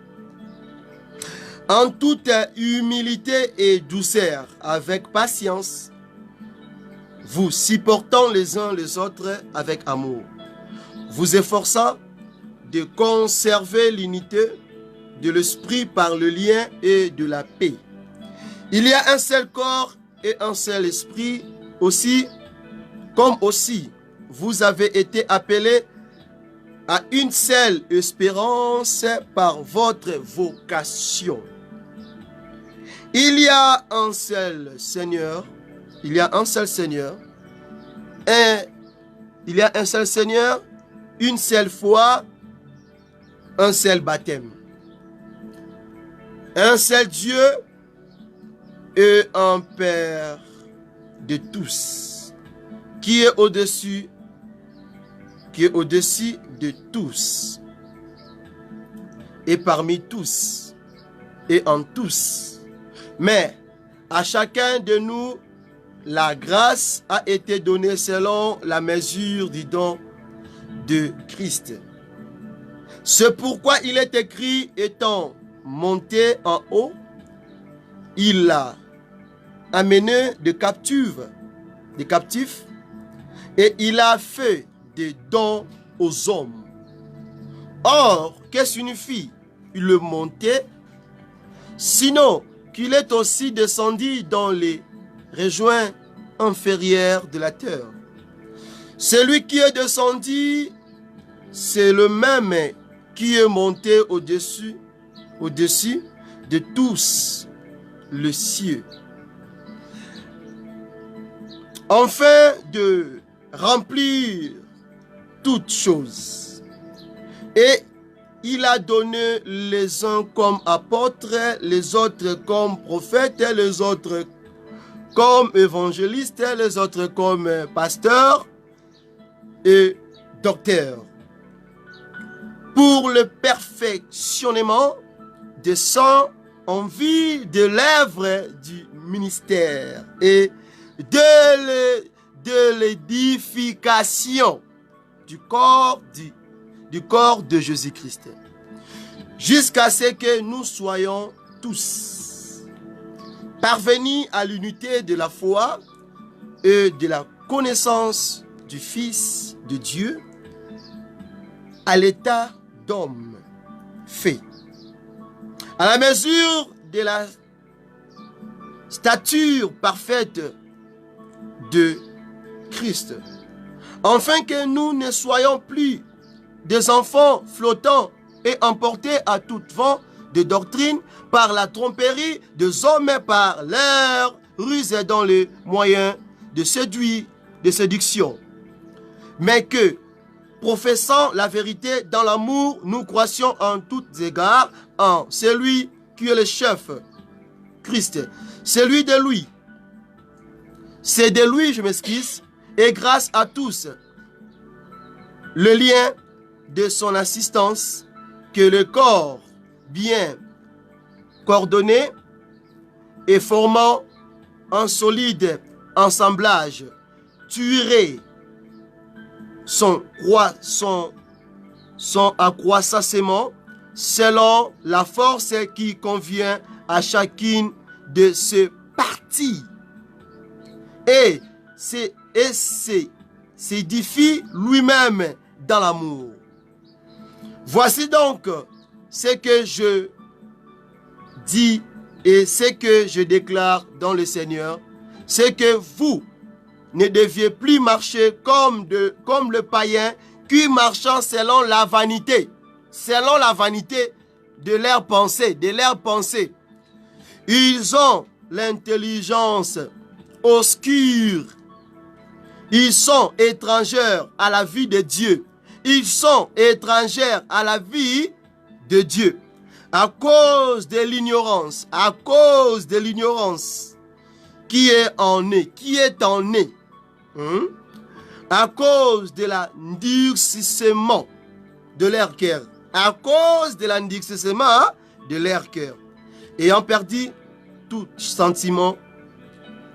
en toute humilité et douceur, avec patience, vous supportant les uns les autres avec amour, vous efforçant de conserver l'unité de l'esprit par le lien et de la paix. Il y a un seul corps et un seul esprit aussi, comme aussi vous avez été appelés à une seule espérance par votre vocation. Il y a un seul Seigneur, il y a un seul Seigneur, une seule foi, un seul baptême. Un seul Dieu et un Père de tous, qui est au-dessus de tous, et parmi tous, et en tous. Mais à chacun de nous, la grâce a été donnée selon la mesure du don de Christ. C'est pourquoi il est écrit, étant monté en haut, il a amené des captifs, et il a fait des dons aux hommes. Or, que signifie le monter? Sinon qu'il est aussi descendu dans les régions inférieures de la terre. Celui qui est descendu, c'est le même qui est monté au-dessus de tous le cieux, afin de remplir toutes choses. Et il a donné les uns comme apôtres, les autres comme prophètes, les autres comme évangélistes, les autres comme pasteurs et docteurs, pour le perfectionnement des saints en vue de l'œuvre du ministère et de l'édification du corps de Jésus-Christ, jusqu'à ce que nous soyons tous parvenus à l'unité de la foi et de la connaissance du Fils de Dieu, à l'état d'homme fait, à la mesure de la stature parfaite de Christ, afin que nous ne soyons plus des enfants flottants et emportés à tout vent de doctrine par la tromperie des hommes, par leur ruse dans les moyens de séduction, mais que, professant la vérité dans l'amour, nous croissions en tous égards en celui qui est le chef, Christ. C'est de lui, et grâce à tous, le lien de son assistance que le corps bien coordonné et formant un solide assemblage tuerait son accroissement selon la force qui convient à chacune de ses parties et s'édifie lui-même dans l'amour. Voici donc ce que je dis et ce que je déclare dans le Seigneur, c'est que vous ne deviez plus marcher comme le païen qui marchant selon la vanité de leurs pensées, Ils ont l'intelligence obscure. Ils sont étrangers à la vie de Dieu. Ils sont étrangers à la vie de Dieu. À cause de l'ignorance, qui est en eux, à cause de l'endurcissement de leur cœur, ayant perdu tout sentiment,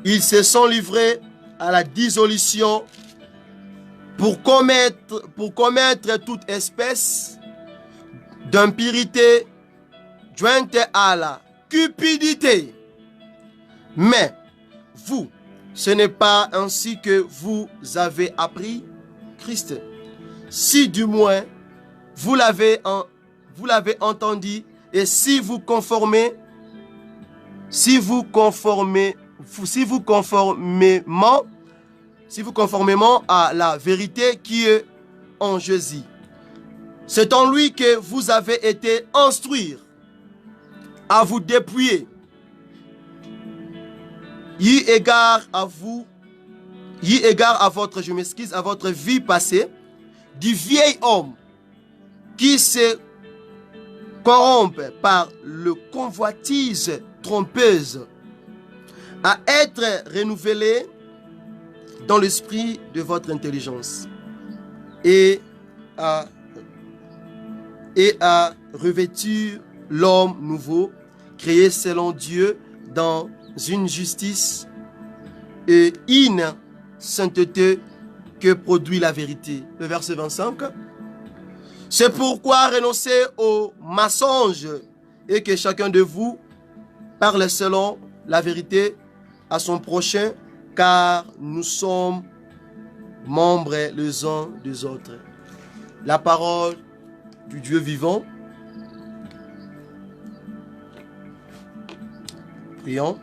ils se sont livrés à la dissolution pour commettre toute espèce d'impurité jointe à la cupidité. Mais vous, ce n'est pas ainsi que vous avez appris Christ. Si du moins vous l'avez entendu, et si vous conformément à la vérité qui est en Jésus. C'est en lui que vous avez été instruire à vous dépouiller, y égard à votre vie passée, du vieil homme qui se corrompt par le convoitise trompeuse, à être renouvelé dans l'esprit de votre intelligence et à revêtir l'homme nouveau, créé selon Dieu dans une justice et une sainteté que produit la vérité. Le verset 25. C'est pourquoi renoncez aux mensonges et que chacun de vous parle selon la vérité à son prochain, car nous sommes membres les uns des autres. La parole du Dieu vivant. Prions.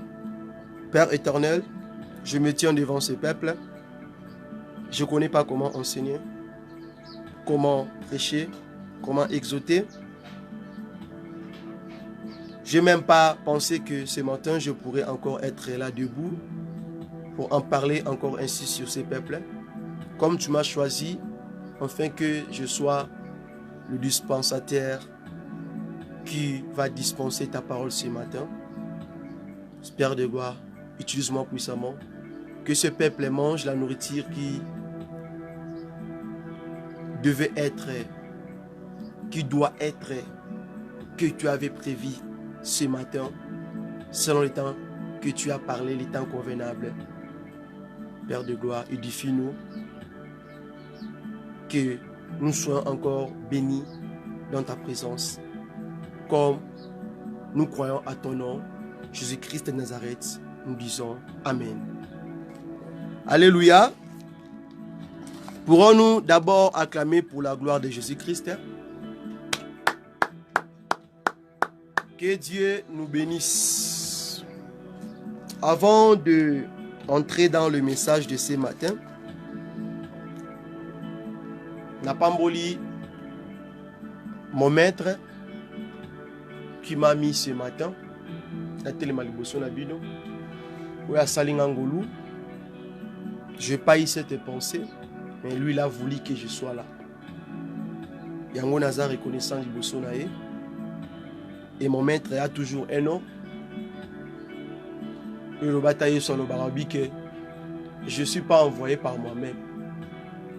Père éternel, je me tiens devant ce peuple. Je ne connais pas comment enseigner, comment prêcher, comment exhorter. Je n'ai même pas pensé que ce matin, je pourrais encore être là debout pour en parler encore ainsi sur ces peuples. Comme tu m'as choisi, afin que je sois le dispensateur qui va dispenser ta parole ce matin. Père de gloire, utilise-moi puissamment. Que ce peuple mange la nourriture qui doit être, que tu avais prévu ce matin, selon le temps que tu as parlé, les temps convenables. Père de gloire, édifie-nous, que nous soyons encore bénis dans ta présence, comme nous croyons à ton nom, Jésus-Christ de Nazareth, nous disons Amen. Alléluia. Pourrons-nous d'abord acclamer pour la gloire de Jésus-Christ? Que Dieu nous bénisse. Avant d'entrer dans le message de ce matin, Napamboli, mon maître, qui m'a mis ce matin, la télémaliboson à Bino, ou à Salingangolou, je n'ai pas eu cette pensée, mais lui, il a voulu que je sois là. Yango Nazar reconnaissant Liboson Nae. Et mon maître a toujours un nom. Et le bataille sur le barabi que je ne suis pas envoyé par moi-même,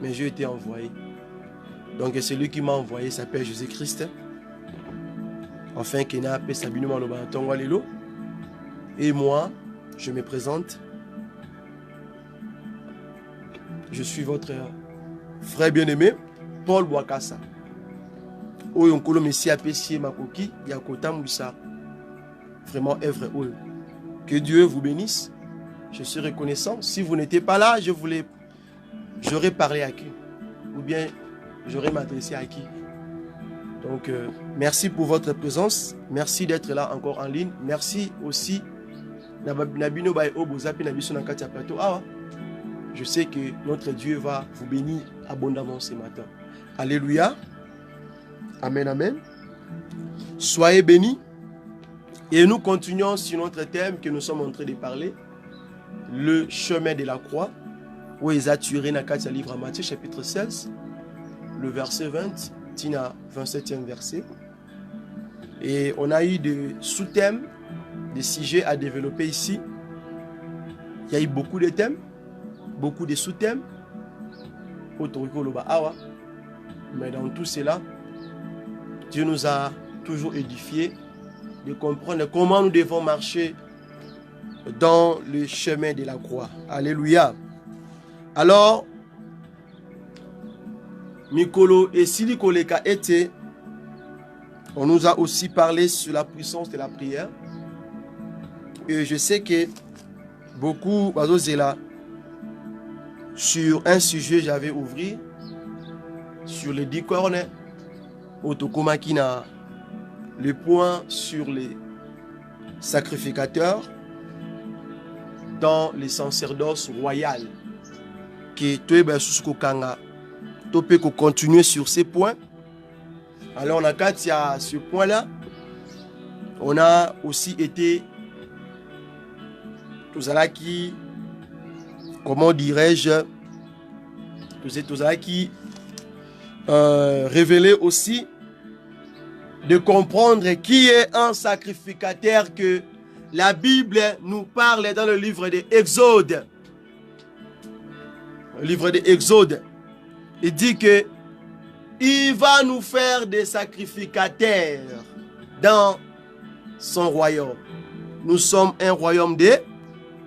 mais j'ai été envoyé. Donc celui qui m'a envoyé s'appelle Jésus-Christ. Enfin, Kena Pe Sabino Maloba Tongwa Lelo. Et moi, je me présente. Je suis votre frère bien-aimé, Paul Bouakassa. Oyonkolo Messi Apessie Makoki, Yakota Moussa. Vraiment œuvre. Que Dieu vous bénisse. Je suis reconnaissant. Si vous n'étiez pas là, j'aurais parlé à qui? Ou bien j'aurais m'adressé à qui? Donc, merci pour votre présence. Merci d'être là encore en ligne. Merci aussi. Je sais que notre Dieu va vous bénir abondamment ce matin. Alléluia. Amen, amen. Soyez bénis. Et nous continuons sur notre thème que nous sommes en train de parler. Le chemin de la croix. Où ils a tué Nakatia livre à Matthieu chapitre 16. Le verset 20. Tina 27e verset. Et on a eu des sous-thèmes, des sujets à développer ici. Il y a eu beaucoup de thèmes, beaucoup de sous-thèmes. Mais dans tout cela, Dieu nous a toujours édifiés de comprendre comment nous devons marcher dans le chemin de la croix. Alléluia. Alors, Mikolo et Silikoleka était, on nous a aussi parlé sur la puissance de la prière. Et je sais que beaucoup, là, sur un sujet, j'avais ouvert sur les 10 cornes, Otokomakina, le point sur les sacrificateurs dans les sacerdoces royales. Que tu peux continuer sur ces points. Alors, on a qu'à ce point-là. On a aussi été tous qui, comment dirais-je, tous qui révéler aussi de comprendre qui est un sacrificateur que la Bible nous parle dans le livre de Exode. Le livre de Exode. Il dit que il va nous faire des sacrificateurs dans son royaume. Nous sommes un royaume de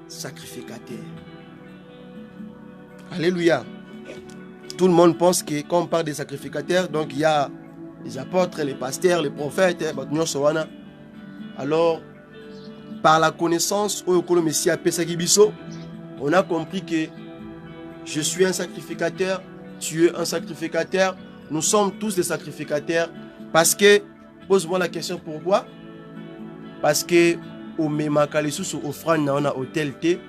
sacrificateurs. Alléluia. Tout le monde pense que quand on parle des sacrificateurs, donc il y a les apôtres, les pasteurs, les prophètes. Alors, par la connaissance, on a compris que je suis un sacrificateur. Tu es un sacrificateur. Nous sommes tous des sacrificateurs. Parce que, pose-moi la question pourquoi? Parce que, au Mémakalisus, au offrande, on a hôtel T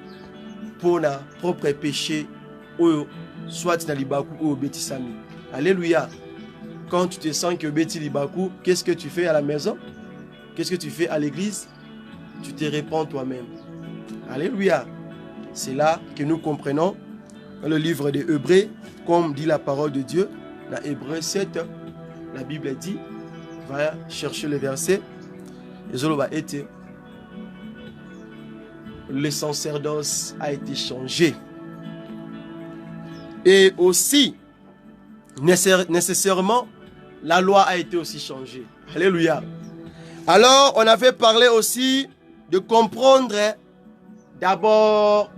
pour nos propres péchés, soit dans l'Ibakou ou au Bétisami. Alléluia. Quand tu te sens que au Béti l'Ibakou, qu'est-ce que tu fais à la maison? Qu'est-ce que tu fais à l'église? Tu te répands toi-même. Alléluia. C'est là que nous comprenons dans le livre des Hébreux, comme dit la parole de Dieu, dans Hébreux 7, la Bible dit, va chercher le verset, le sacerdoce a été changé. Et aussi, nécessairement, la loi a été aussi changée. Alléluia. Alors, on avait parlé aussi de comprendre d'abord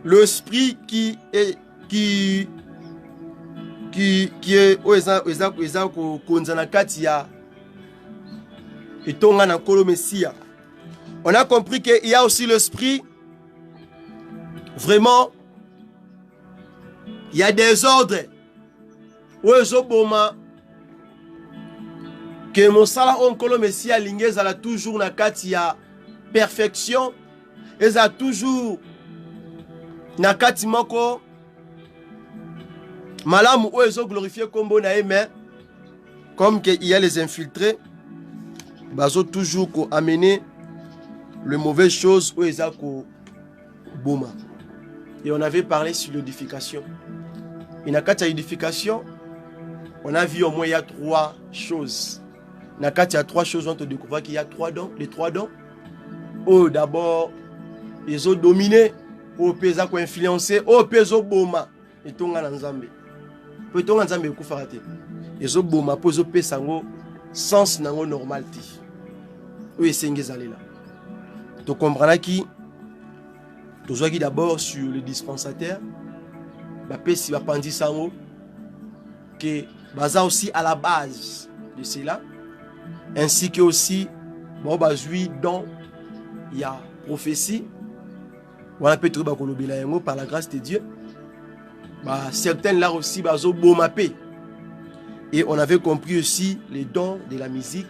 l'esprit qui est on a compris qu'il y a aussi l'esprit, vraiment, il y a des ordres que mon sala onkolo messia lingez a toujours na katia perfection et a toujours na kati moko malamu o ezo glorifier kombo na eme comme que il y a les infiltrés bazo toujours ko amener le mauvais chose o eza ko boma. Et on avait parlé sur l'édification. Et na kati édification, on a vu au moins il y a 3 choses. Nakat, il y a 3 choses, on te découvre qu'il y a 3 dons, les 3 dons. Oh, d'abord, ils ont dominé, oh, ils ont influencé, oh, ils ont boma. Et tout le monde Peut-on en Zambie, ezo boma po ezo pesa ngo sens nango normal ti. Oyo esengi ezali là. Tu comprendras qui tozwaki d'abord sur le dispensateur bapesi bapandi sango que baza aussi à la base de cela, ainsi que aussi bon bazui dans il y a prophétie on peut trouver bakolobela yango par la grâce de Dieu. Certains là aussi bazo bomapé. Et on avait compris aussi les dons de la musique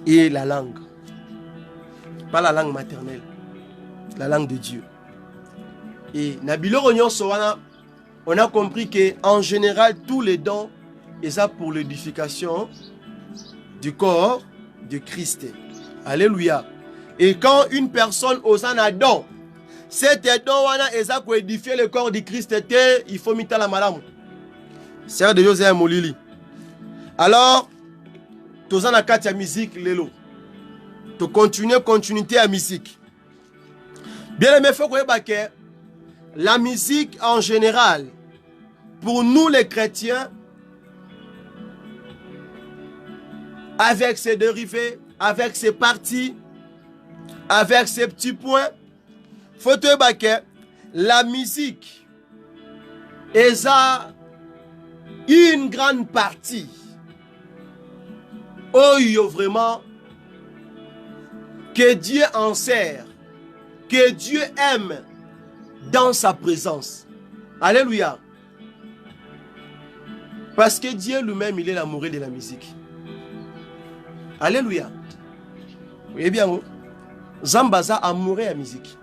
et la langue. Pas la langue maternelle, la langue de Dieu. Et Nabilo Rognon Sowana, on a compris que en général tous les dons et ça pour l'édification du corps de Christ. Alléluia. Et quand une personne ose un don, cet don est ça pour édifier le corps de Christ, il faut mettre la madame. C'est de José Molili. Alors, tu as la musique, lélo. Tu continuité à musique. Bien aimé, il faut que la musique en général, pour nous les chrétiens, avec ses dérivés, avec ses parties, avec ses petits points, faut que la musique est une grande partie. Oh, vraiment, que Dieu en sert, que Dieu aime dans sa présence. Alléluia. Parce que Dieu lui-même, il est l'amoureux de la musique. Alléluia. Vous voyez bien, Zambaza amoureux de la musique.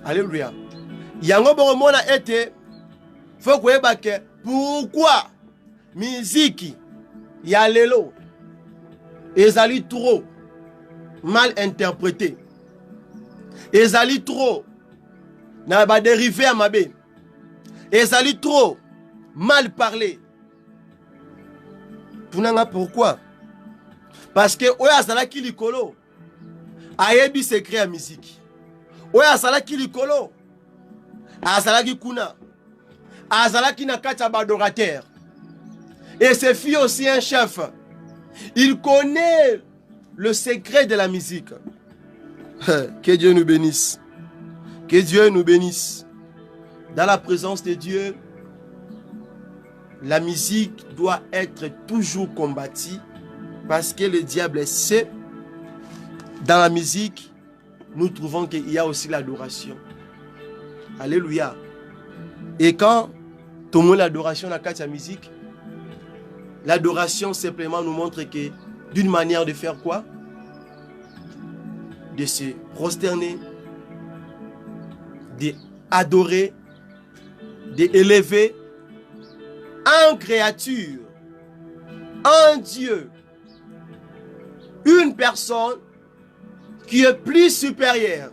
Alléluia. Yango bon a été. Faut que pourquoi musique ya lelo ezali trop mal interprété. Ezali trop na ba dérivé à mabe. Ezali trop mal parlé. Pourquoi? Parce que oya azalaki likolo ayebi secret ya musique. Oya azalaki likolo azalaki kuna azalaki na kati ya badorateur. Et ce fut aussi un chef. Il connaît le secret de la musique. Que Dieu nous bénisse. Que Dieu nous bénisse. Dans la présence de Dieu, la musique doit être toujours combattue parce que le diable sait. Dans la musique, nous trouvons qu'il y a aussi l'adoration. Alléluia. Et quand tout le monde l'adoration dans la musique, l'adoration simplement nous montre que d'une manière de faire quoi? De se prosterner, d'adorer, d'élever en créature, en Dieu, une personne qui est plus supérieure,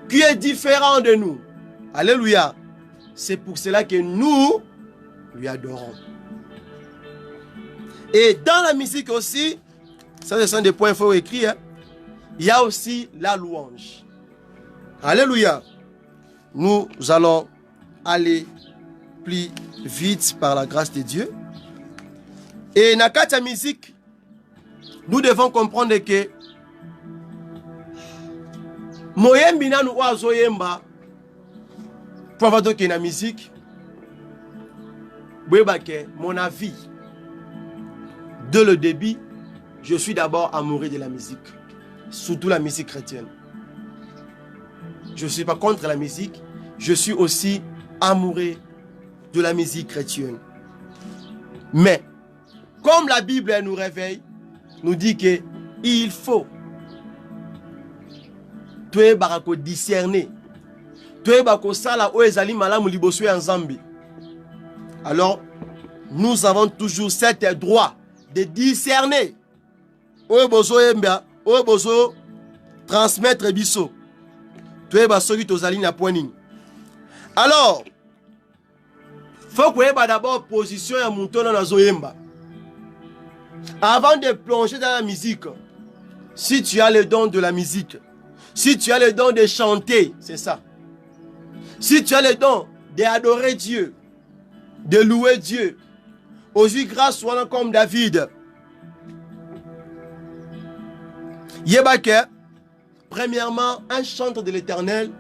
qui est différente de nous. Alléluia. C'est pour cela que nous lui adorons. Et dans la musique aussi, ça ce sont des points faut écrire, il y a aussi la louange. Alléluia. Nous allons aller plus vite par la grâce de Dieu. Et dans la musique, nous devons comprendre que moyembi nanu oazo yemba pour avoir donc la musique, mon avis, dès le début, je suis d'abord amoureux de la musique, surtout la musique chrétienne. Je ne suis pas contre la musique, je suis aussi amoureux de la musique chrétienne. Mais, comme la Bible nous réveille, nous dit qu'il faut discerner. Alors, nous avons toujours cet droit de discerner. Transmettre biso. Alors, faut que d'abord position à mouton dans la zoyemba. Avant de plonger dans la musique, si tu as le don de la musique, si tu as le don de chanter, c'est ça. Si tu as le don d'adorer Dieu, de louer Dieu. Aujourd'hui, grâce soit comme David. Yébake, premièrement, un chantre de l'Éternel,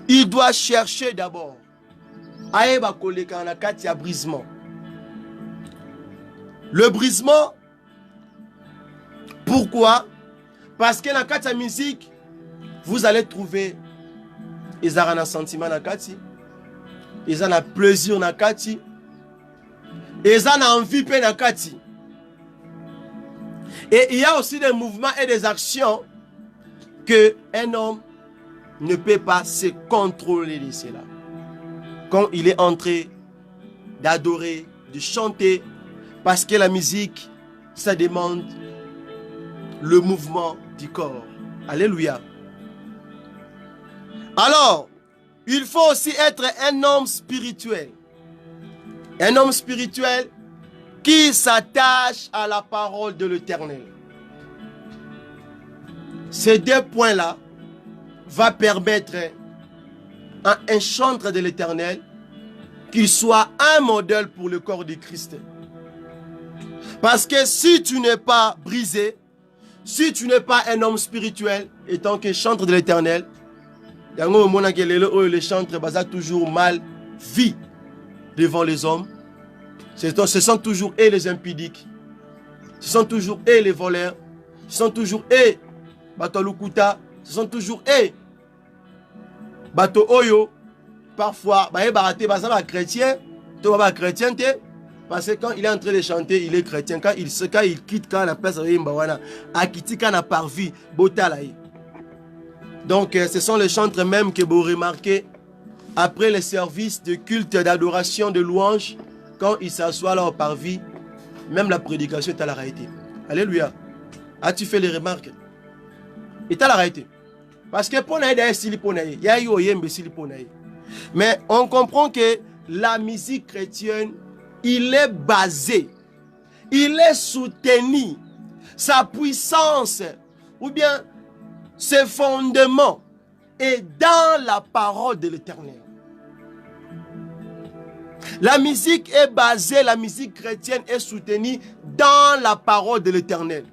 il doit chercher d'abord à koleka na kati ya brisement. Le brisement, pourquoi? Parce que dans la musique, vous allez trouver ils ont un sentiment na kati, ils ont un plaisir na kati, ils ont envie na kati. Et il y a aussi des mouvements et des actions que un homme ne peut pas se contrôler de cela. Quand il est en train d'adorer, de chanter, parce que la musique, ça demande le mouvement du corps. Alléluia. Alors, il faut aussi être un homme spirituel. Un homme spirituel qui s'attache à la parole de l'Éternel. Ces deux points-là vont permettre à un chantre de l'Éternel qu'il soit un modèle pour le corps de Christ. Parce que si tu n'es pas brisé, si tu n'es pas un homme spirituel, étant que chantre de l'Éternel, les chantres sont toujours mal vus devant les hommes. Ce sont toujours eux les impudiques. Ce sont toujours eux les voleurs. Ce sont toujours eux Bato Lukuta. Ce sont toujours eux Bato Oyo. Parfois, ils chrétien. Chrétien. Parce que quand il est en train de chanter, il est chrétien. Quand il quitte, quand la place a parvi, donc, ce sont les chantres même que vous remarquez après les services de culte, d'adoration, de louange, quand il s'assoit là au parvis, même la prédication est à la réalité. Alléluia. As-tu fait les remarques? est à la réalité. Parce que pour mais on comprend que la musique chrétienne, il est basé, il est soutenu, sa puissance ou bien ses fondements est dans la parole de l'Éternel. La musique est basée, la musique chrétienne est soutenue dans la parole de l'Éternel.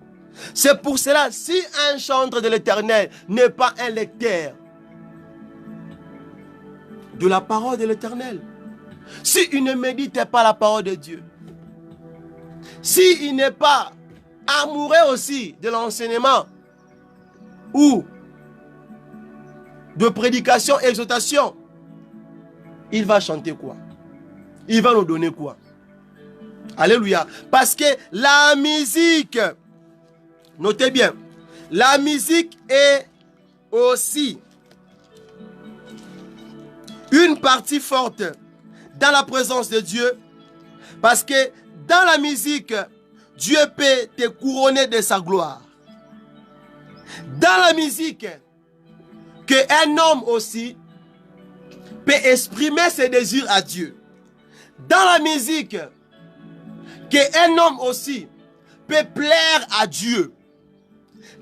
C'est pour cela, si un chantre de l'Éternel n'est pas un lecteur de la parole de l'Éternel, s'il ne médite pas la parole de Dieu, s'il n'est pas amoureux aussi de l'enseignement ou de prédication, exhortation, il va chanter quoi? Il va nous donner quoi? Alléluia. Parce que la musique, notez bien, la musique est aussi une partie forte dans la présence de Dieu. Parce que dans la musique, Dieu peut te couronner de sa gloire. Dans la musique, qu'un homme aussi peut exprimer ses désirs à Dieu. Dans la musique, qu'un homme aussi peut plaire à Dieu.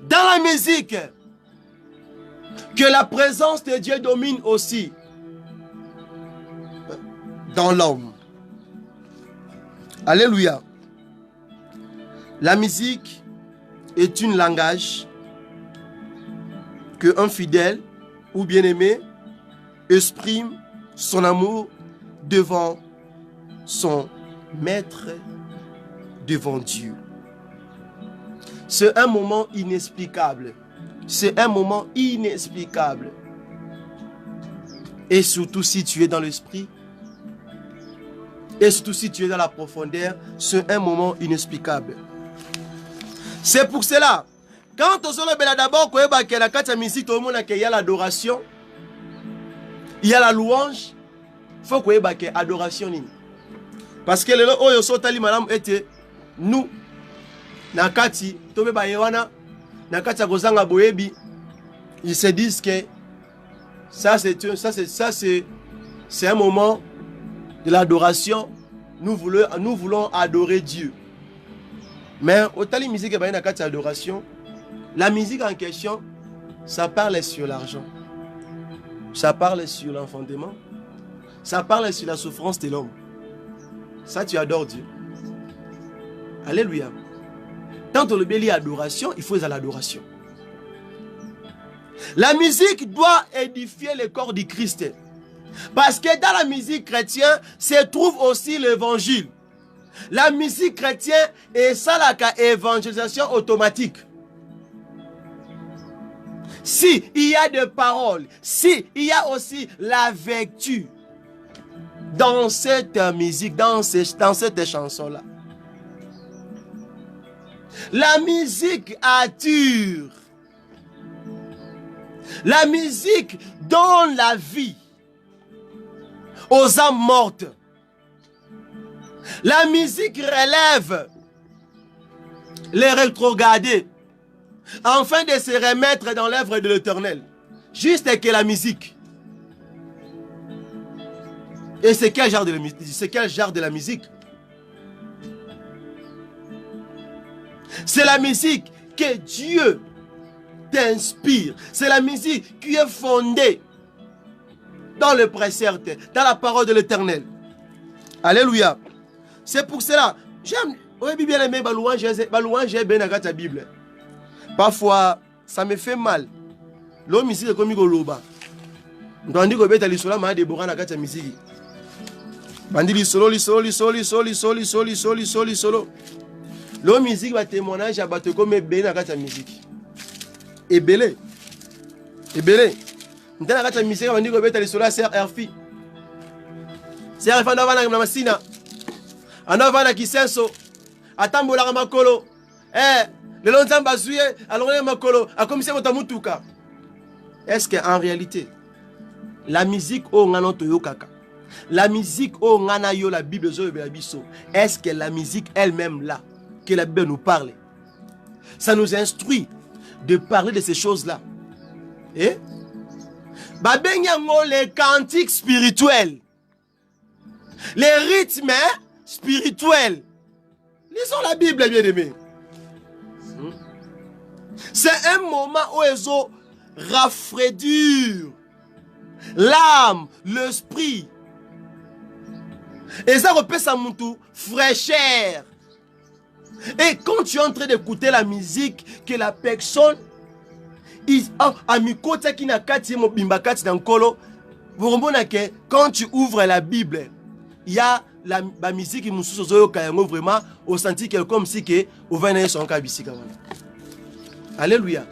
Dans la musique, que la présence de Dieu domine aussi dans l'homme. Alléluia. La musique est un langage que un fidèle ou bien-aimé exprime son amour devant son maître, devant Dieu. C'est un moment inexplicable. C'est un moment inexplicable. Et surtout si tu es dans l'esprit, et surtout si tu es dans la profondeur, c'est un moment inexplicable. C'est pour cela, quand on se lève d'abord, il y a l'adoration, il y a la louange, il faut qu'il y ait l'adoration. Parce que nous, nakati, ils se disent que ça c'est un moment de l'adoration. Nous voulons adorer Dieu. Mais au tali musique adoration, la musique en question, ça parle sur l'argent, ça parle sur l'enfantement, Ça parle sur la souffrance de l'homme. Ça, tu adores Dieu. Alléluia. Tant que le bélier adoration, il faut à l'adoration. La musique doit édifier le corps du Christ. Parce que dans la musique chrétienne, se trouve aussi l'évangile. La musique chrétienne est ça la évangélisation automatique. Si il y a des paroles, si il y a aussi la vertu dans cette musique, dans cette chanson-là. La musique attire. La musique donne la vie aux âmes mortes. La musique relève les rétrogradés afin de se remettre dans l'œuvre de l'Éternel. Juste que la musique. Et c'est quel genre de la musique? C'est quel genre de la musique? C'est la musique que Dieu t'inspire. C'est la musique qui est fondée dans le précepte, dans la parole de l'Éternel. Alléluia. C'est pour cela, j'aime, oui, bien aimé, balouange est bien dans la Bible. Parfois, ça me fait mal. L'homme ici est comme il loba. On dit que bête l'isolo m'a déboré dans la musique. Bandi l'isolo. L'homme musique va témoignage à battre comme bien dans la musique. Et belé. Dans la musique, on dit que bête l'isolo c'est RFI. C'est RFI on va dans la Sina. On va dans Kisenso. Atambola makolo. Le longtemps basouye, alors makolo, a comme si on mutuka. Est-ce qu'en réalité, la musique au ngano toyo kaka, la musique au ngana yo la Bible zo biso, est-ce que la musique elle-même là, que la Bible nous parle, ça nous instruit de parler de ces choses-là. Eh? Babenyango les cantiques spirituels, les rythmes spirituels. Lisons la Bible, bien aimé. C'est un moment où ils ont rafraîchir l'âme, l'esprit. Et ça repère sa moutou, fraîcheur. Et quand tu es en train d'écouter la musique, que la personne, quand tu ouvres la Bible, il y a la musique qui nous vraiment au senti que comme si que au venait son kabisika. Alléluia.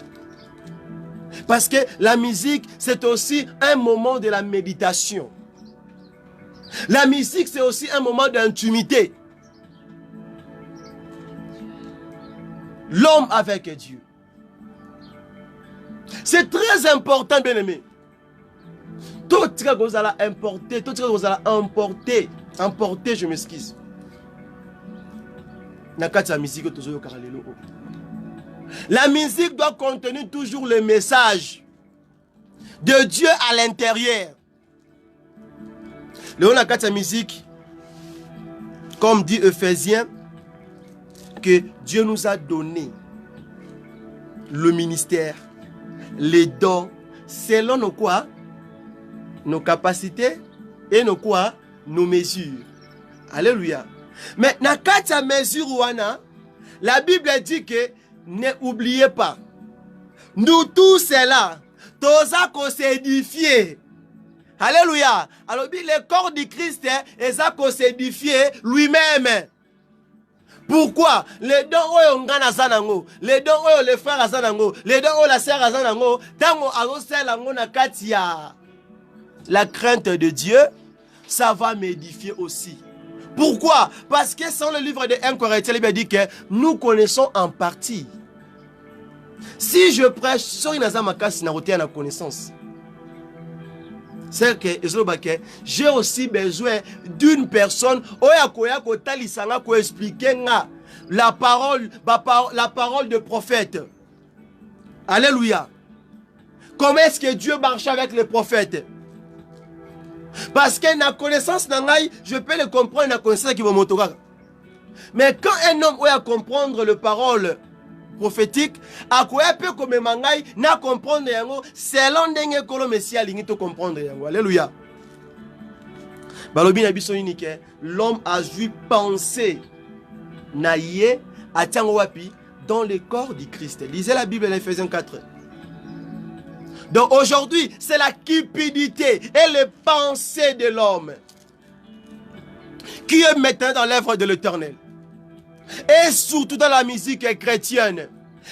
Parce que la musique, c'est aussi un moment de la méditation. La musique, c'est aussi un moment d'intimité. L'homme avec Dieu. C'est très important, bien aimé. Tout ce que vous allez importer, tout ce que vous allez emporter, je m'excuse. La musique doit contenir toujours le message de Dieu à l'intérieur. La musique, comme dit Ephésiens, que Dieu nous a donné le ministère, les dons, selon nos quoi? Nos capacités et nos quoi? Nos mesures. Alléluia. Mais dans cette mesure, la Bible dit que n'oubliez pas, nous tous c'est là, tous à s'édifier. Alléluia. Alors, le corps du Christ est à s'édifier lui-même. Pourquoi? Les dons où on gagne zanango, les dons où les frères zanango, les dons où la sœur zanango, tango arosel ango na katia. La crainte de Dieu, ça va m'édifier aussi. Pourquoi? Parce que dans le livre de 1 Corinthiens, il dit que nous connaissons en partie. Si je prêche sur une azamakasi na la connaissance, c'est que j'ai aussi besoin d'une personne qui explique la parole de prophète. Alléluia. Comment est-ce que Dieu marche avec les prophètes? Parce que la connaissance, je peux le comprendre, la connaissance qui va m'autorer. Mais quand un homme a comprendre les paroles prophétiques, à quoi peut comme mangai na comprendre yango selon dengue kolo messia lingi to comprendre yango. Alléluia. Balobi na biso unique, l'homme a dû penser naïe à wapi dans le corps du Christ. Lisez la Bible en Ephésiens 4. Donc aujourd'hui, c'est la cupidité et les pensées de l'homme qui est maintenant dans l'œuvre de l'Éternel. Et surtout dans la musique chrétienne,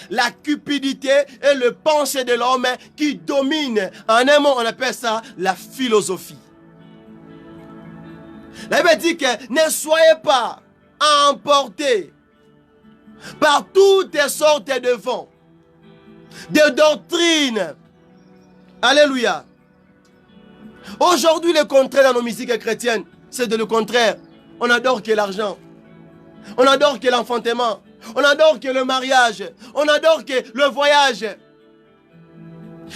la cupidité et le pensée de l'homme qui domine. En un mot, on appelle ça la philosophie. La Bible dit que ne soyez pas emportés par toutes sortes de vents, de doctrines. Alléluia. Aujourd'hui, le contraire dans nos musiques chrétiennes, c'est de le contraire. On adore que l'argent. On adore que l'enfantement. On adore que le mariage. On adore que le voyage.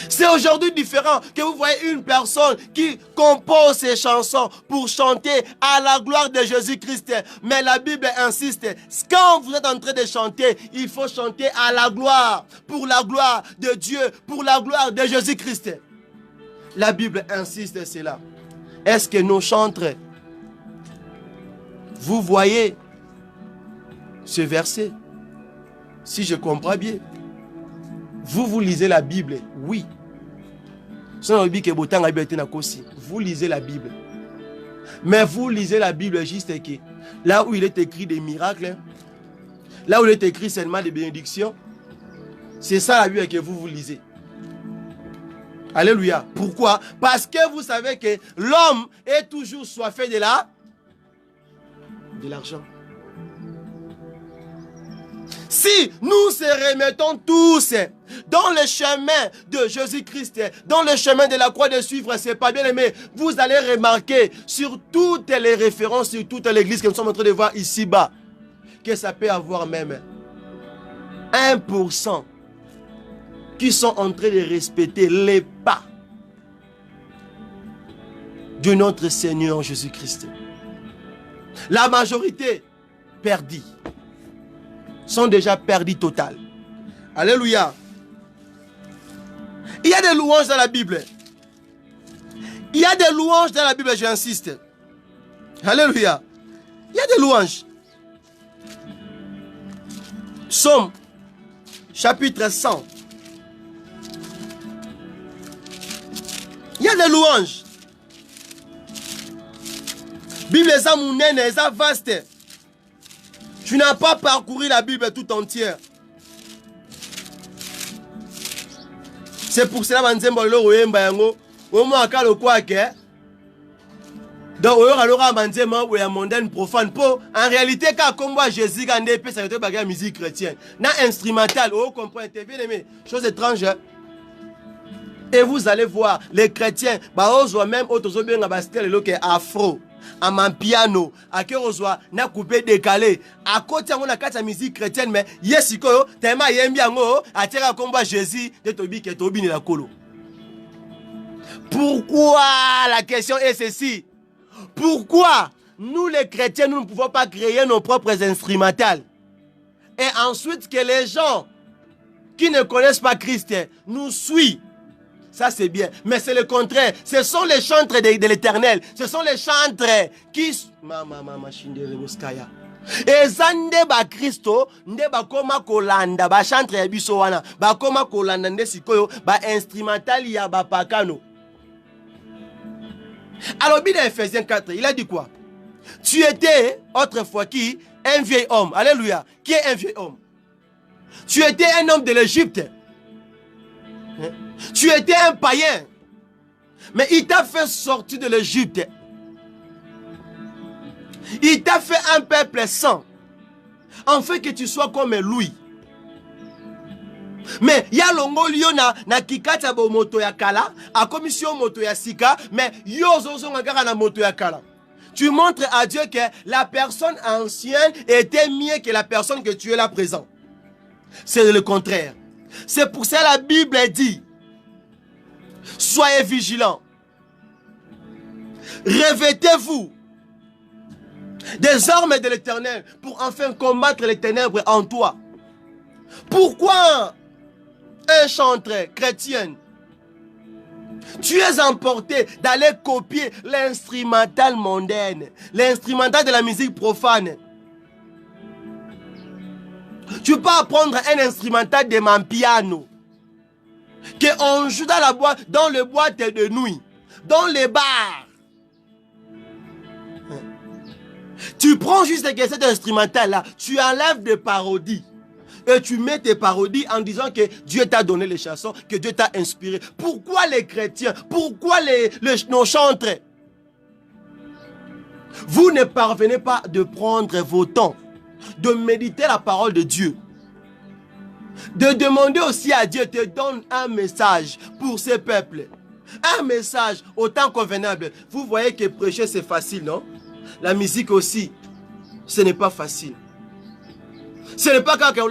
C'est aujourd'hui différent que vous voyez une personne qui compose ses chansons pour chanter à la gloire de Jésus-Christ. Mais la Bible insiste, quand vous êtes en train de chanter, il faut chanter à la gloire, pour la gloire de Dieu, pour la gloire de Jésus-Christ. La Bible insiste sur cela. Est-ce que nos chantres, vous voyez ce verset? Si je comprends bien, vous lisez la Bible, oui. Vous lisez la Bible. Mais vous lisez la Bible juste que là où il est écrit des miracles, là où il est écrit seulement des bénédictions, c'est ça la Bible que vous lisez. Alléluia. Pourquoi? Parce que vous savez que l'homme est toujours soifé de l'argent. Si nous se remettons tous dans le chemin de Jésus-Christ, dans le chemin de la croix de suivre, c'est pas bien aimé. Vous allez remarquer sur toutes les références, sur toute l'église que nous sommes en train de voir ici-bas, que ça peut avoir même 1% qui sont en train de respecter les pas de notre Seigneur Jésus-Christ. La majorité perdue. Sont déjà perdus total. Alléluia. Il y a des louanges dans la Bible. Il y a des louanges dans la Bible, j'insiste. Alléluia. Il y a des louanges. Psaume, chapitre 100. Il y a des louanges. Bible est mounene, est vaste. Tu n'as pas parcouru la Bible tout entière. C'est pour cela que je donc, profane. En réalité, quand on voit Jésus, quand on la musique chrétienne, instrumental, on comprend, bien aimé, chose étrange. Et vous allez voir, les chrétiens, même afro. À mon piano, à qui on soit na coupé décalé, à côté on a quatre musique chrétienne, mais yesiko tellement yembi ango, à tirer combat Jésus de Tobi qui est Tobi ni la colo. Pourquoi la question est ceci? Pourquoi nous les chrétiens nous ne pouvons pas créer nos propres instrumentales? Et ensuite que les gens qui ne connaissent pas Christ nous suivent. Ça c'est bien, mais c'est le contraire. Ce sont les chantres de l'Éternel. Ce sont les chantres qui... Et zande ba Christo, nde ba koma kolanda, ba chantre ya biso wana, ba koma kolanda nde sikoyo, ba instrumental ya ba pakano. Alors, bien dans Ephésiens 4, il a dit quoi? Tu étais autrefois qui? Un vieil homme. Alléluia. Qui est un vieil homme? Tu étais un homme de l'Égypte. Tu étais un païen. Mais il t'a fait sortir de l'Égypte. Il t'a fait un peuple saint. En fait que tu sois comme lui. Mais il y a l'ongolio na kikata bo moto ya kala, a commission moto ya sika, mais yo zozo ngara na moto ya kala. Tu montres à Dieu que la personne ancienne était mieux que la personne que tu es là présent. C'est le contraire. C'est pour ça que la Bible dit, soyez vigilants. Revêtez-vous des armes de l'Éternel pour enfin combattre les ténèbres en toi. Pourquoi un chantre chrétien Tu es emporté d'aller copier l'instrumental mondaine, l'instrumental de la musique profane. Tu peux apprendre un instrumental de mon piano qu'on joue dans la boîte, dans les boîtes de nuit, dans les bars. Tu prends juste cet instrumental-là, tu enlèves des parodies. Et tu mets tes parodies en disant que Dieu t'a donné les chansons, que Dieu t'a inspiré. Pourquoi les chrétiens? Pourquoi nos chantres? Vous ne parvenez pas de prendre vos temps, de méditer la parole de Dieu. De demander aussi à Dieu, te donne un message pour ces peuples. Un message autant convenable. Vous voyez que prêcher c'est facile, non? La musique aussi, ce n'est pas facile. Ce n'est pas quand il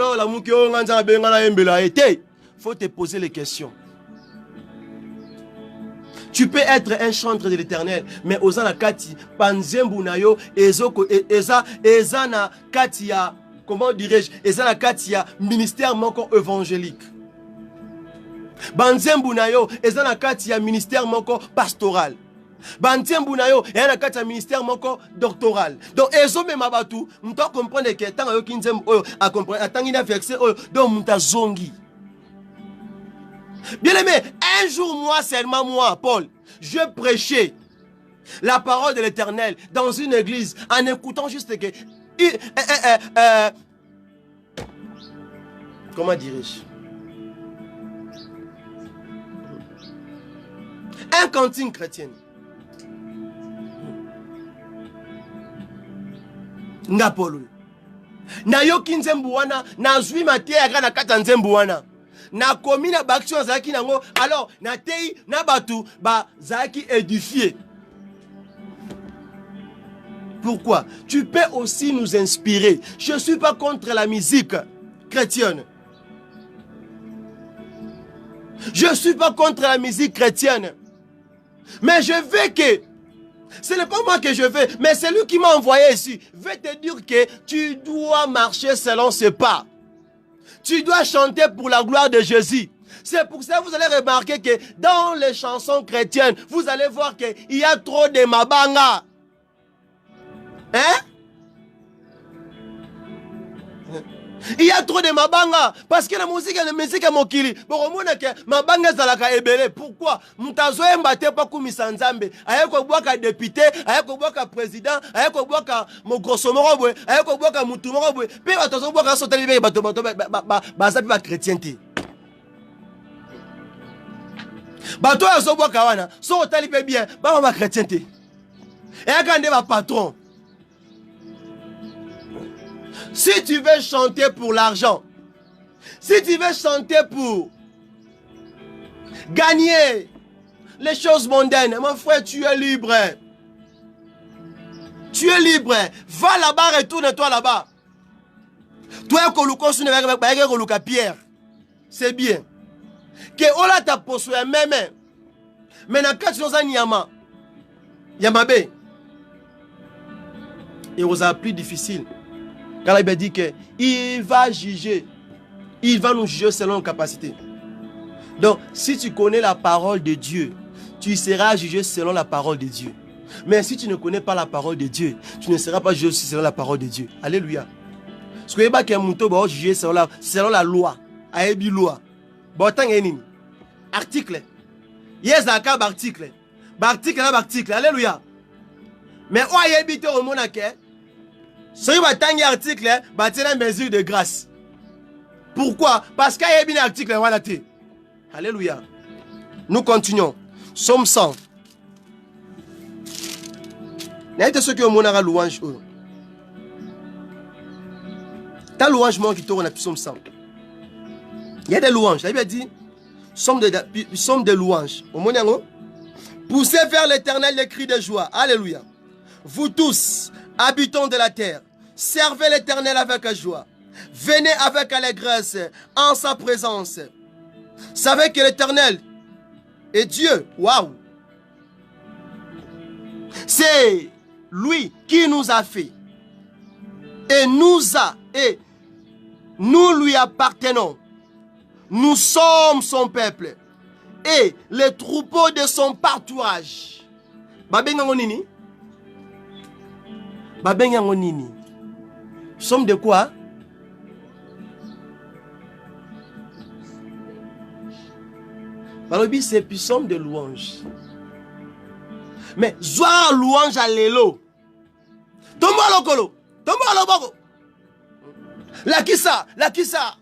faut te poser les questions. Tu peux être un chantre de l'Éternel, mais osana kati panzembu nayo ezoko ezana katia, comment dirais-je, ezana katia ministère moko évangélique. Banzembu nayo ezana katia ministère moko pastoral. Banzembu nayo ezana katia ministère moko doctoral. Donc ezo me mabatu, mto comprendre que tant yo kinzembu oyo a comprendre atangina verset oyo donc muta zongi. Bien aimé, un jour, moi, seulement moi, Paul, je prêchais la parole de l'Éternel dans une église en écoutant juste que... comment dirais-je? Un cantine chrétienne. Nga Paul. Na yoki nzembu wana, na zwi matie aga na kata nzembu wana. Na komi na baction zaki nango, alors na tei na batu ba zaki édifié. Pourquoi? Tu peux aussi nous inspirer. Je ne suis pas contre la musique chrétienne. Je ne suis pas contre la musique chrétienne. Mais je veux que, ce n'est pas moi que je veux, mais c'est lui qui m'a envoyé ici. Je vais te dire que tu dois marcher selon ses pas. Tu dois chanter pour la gloire de Jésus. C'est pour ça que vous allez remarquer que dans les chansons chrétiennes, vous allez voir qu'il y a trop de mabanga. Hein? Il y a trop de mabanga. Parce que la musique est mokili. Mabanga zalaka ebele. Pourquoi? Mutazo embate pa kumisa nzambe. Ayeko bwaka député, ayeko bwaka président, ayeko bwaka mogosomorobwe, ayeko bwaka mutumorobwe. Pe batozo bwaka soteli be bato bazapi ba chrétienté. Bato yazo bwaka wana, so otali pe bien, ba chrétienté. Et akande ba patron. Si tu veux chanter pour l'argent, si tu veux chanter pour gagner les choses mondaines, mon frère, tu es libre. Tu es libre. Va là-bas, retourne-toi là-bas. Toi, Pierre, c'est bien. Que ola ta poso ya même. Mais na kati noza nyama. Yamabe. Et vous a plus difficile. Car il dit qu'il va juger. Il va nous juger selon nos capacités. Donc, si tu connais la parole de Dieu, tu seras jugé selon la parole de Dieu. Mais si tu ne connais pas la parole de Dieu, tu ne seras pas jugé selon la parole de Dieu. Alléluia. Ce que vous avez jugé selon la loi. Aébi loi. Article. Yes, article. Article. Alléluia. Mais où aébi te au monake? Si vous avez un article, vous avez une mesure de grâce. Pourquoi? Parce qu'il y a un article. Alléluia. Nous continuons. Somme 100. Il y a ceux qui ont mon louange. Ta louange, moi, qui tourne à Somme 100. Il y a des louanges. Il a dit somme de louanges. Poussez vers l'Éternel les cris de joie. Alléluia. Vous tous, habitants de la terre, servez l'Éternel avec joie. Venez avec allégresse en sa présence. Savez que l'Éternel est Dieu. Waouh! C'est lui qui nous a fait. Et nous lui appartenons. Nous sommes son peuple et les troupeaux de son pâturage. Babengango nini? Babengango nini? Somme de quoi? Balobi c'est psaume de louange. Mais zoa louange à l'élo. Tombo lokolo, tombo loboko. La kissa, la kissa.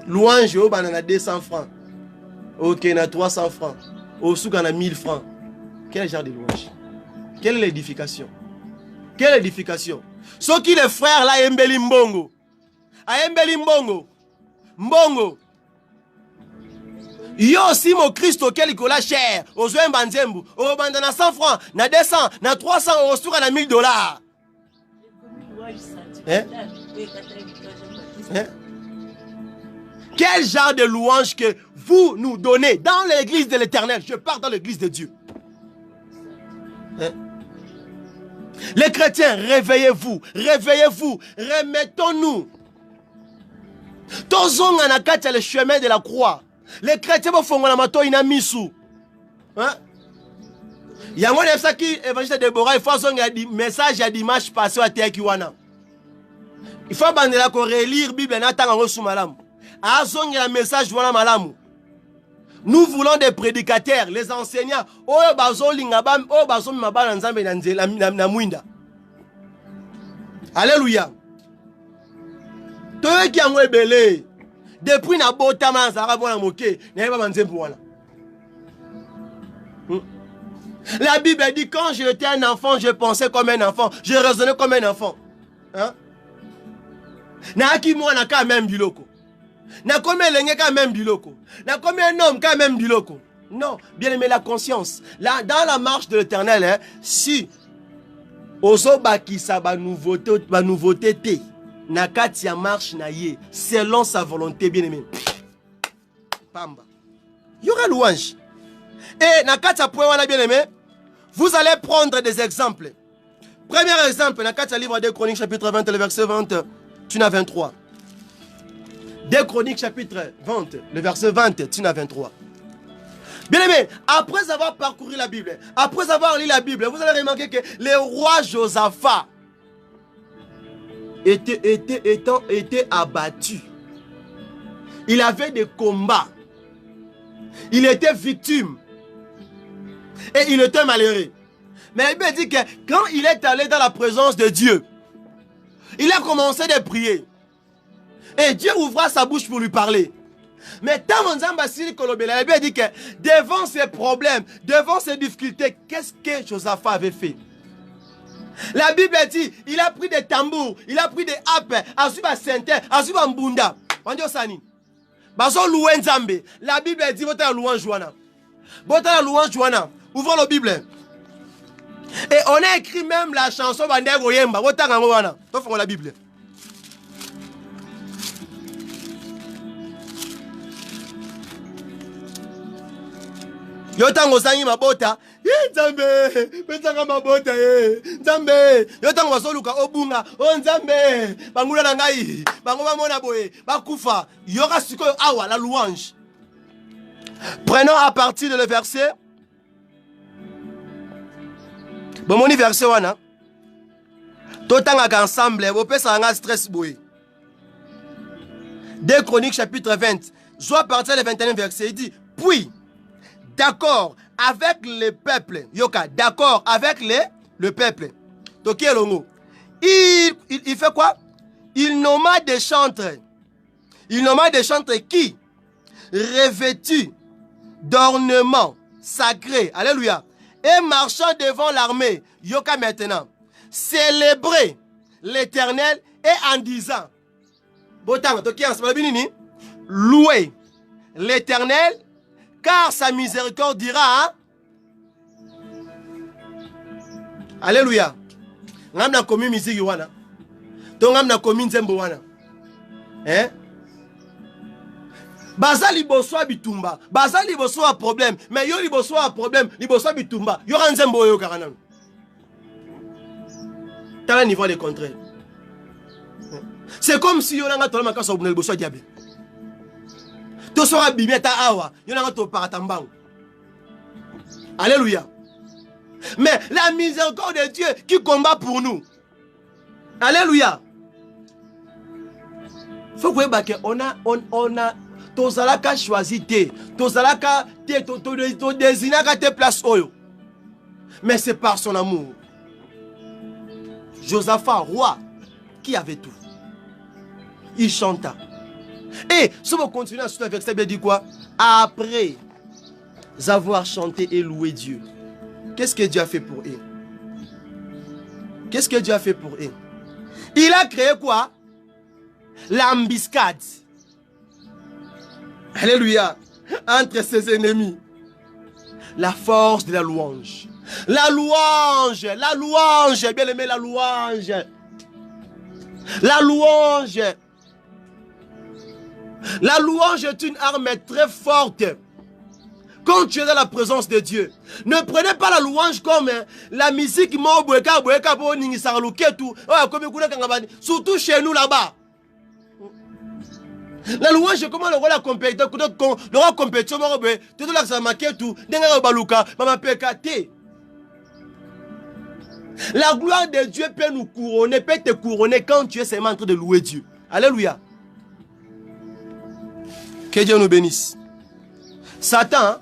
Louange au banana 200 francs. Ok, na 300 francs. Au souk on a 1000 francs. Quel genre de louange? Quelle est l'édification? Quelle édification? Ce qui les frères là embeli mbongo. A embeli mbongo. Mbongo. Yo aussi mon Christ auquel il colla cher. Au zoé mbanzembu. Au bandana 100 francs. Na 200. Na 300. Au souk on a 1000 dollars. Hein? Hein? Quel genre de louange que vous nous donnez dans l'église de l'Éternel? Je pars dans l'église de Dieu. Hein? Les chrétiens, réveillez-vous, réveillez-vous, remettons-nous. Tozong anakati le chemin de la croix. Les chrétiens vont faire la mato inamisu. Hein? Yango nefsaki évangile de Déborah, il faut un message à dimanche passé à Tekiwana. Il faut bandela ko relire Bible na tanga ngo sumalam. Azongi la message wana malamu. Nous voulons des prédicateurs, les enseignants. Oyo bazo lingabam, oyo bazo mabana nzambe na nzela na mwinda. Alléluia. Toi qui yango ebele. Depuis na botama nzara bona moke, na yeba banzembu wana. La Bible dit quand j'étais un enfant, je pensais comme un enfant, je raisonnais comme un enfant. Hein? Na ki mwana ka même biloko. Na combien l'engé quand même biloko. Na combien un homme quand même biloko. Non, bien aimé la conscience. Là, dans la marche de l'Éternel, hein, si ozo bakisa ba nouveauté te, na kati ya marche na ye, selon sa volonté, bien aimé. Pamba. Il y aura louange. Et na kati ya point wana bien aimé, vous allez prendre des exemples. Premier exemple, na kati ya livre des Chroniques chapitre 20, le verset 20, tu n'as 23. Des Chroniques chapitre 20, le verset 20, tu n'as 23. Bien aimé, après avoir parcouru la Bible, après avoir lu la Bible, vous allez remarquer que le roi Josaphat était abattu. Il avait des combats. Il était victime. Et il était malheureux. Mais la Bible dit que quand il est allé dans la présence de Dieu, il a commencé à prier. Et Dieu ouvra sa bouche pour lui parler. Mais tant Nzamba Sili Kolobela, la Bible dit que devant ces problèmes, devant ces difficultés, qu'est-ce que Josaphat avait fait? La Bible dit, il a pris des tambours, il a pris des harpes, Azuba Sente, Azuba Mbunda. Wandio Sani. Bazo loué Nzambe. La Bible dit, bota louange Joana. Bota louange Joana. Ouvrons la Bible. Et on a écrit même la chanson Bandego Yemba. Bota Ngwana. T'offre la Bible. Yotango sangi mabota, Nzambe, betanga mabota Nzambe, yotango basoluka obunga, Nzambe, bangula na ngai, bango bamona boye, bakufa, yoka sikoyo awa la louange. Prenons à partir de le verset. Bon moni verset wana. Totanga ensemble, bo pesa nga stress boye. Des Chroniques chapitre 20, soit à partir du 21 verset, il dit, puis d'accord avec le peuple. Yoka, d'accord avec le peuple. Toki Elongo. Il fait quoi? Il nomma des chantres. Il nomma des chantres qui, revêtus d'ornements sacrés, alléluia, et marchant devant l'armée, Yoka maintenant, célébrer l'Éternel et en disant, Botang, Toki Ansbalabinini, louer l'Éternel, car sa miséricorde dira, hein? Alléluia. Ngam na komi misiki wana. To ngam na komi nzembo wana. Hein? Baza liboso bitumba. Baza liboso a problème. Mais yo liboso a problème. Liboso bitumba. Yo ran nzembo yo karana. T'as le niveau de contraire. C'est comme si on a un tolama kaso bunel boso diable. To sera bimeta awa, yon a to paratambango. Alléluia. Mais la miséricorde de Dieu qui combat pour nous. Alléluia. Faut que on a tozalaka choisi te, tozalaka te to désignaka te place oyo. Mais c'est par son amour. Josaphat, roi, qui avait tout. Il chanta. Et si vous continuez à suivre le verset, il dit quoi? Après avoir chanté et loué Dieu, qu'est-ce que Dieu a fait pour eux? Qu'est-ce que Dieu a fait pour eux? Il a créé quoi? L'embuscade. Alléluia. Entre ses ennemis. La force de la louange. La louange. La louange. Bien aimé, la louange. La louange. La louange est une arme très forte. Quand tu es dans la présence de Dieu, ne prenez pas la louange comme la musique, surtout chez nous là-bas. La louange est comment le roi la compétition, le roi compétition, tout là ça marque tout, la gloire de Dieu peut nous couronner, peut te couronner quand tu es seulement en train de louer Dieu. Alléluia. Que Dieu nous bénisse. Satan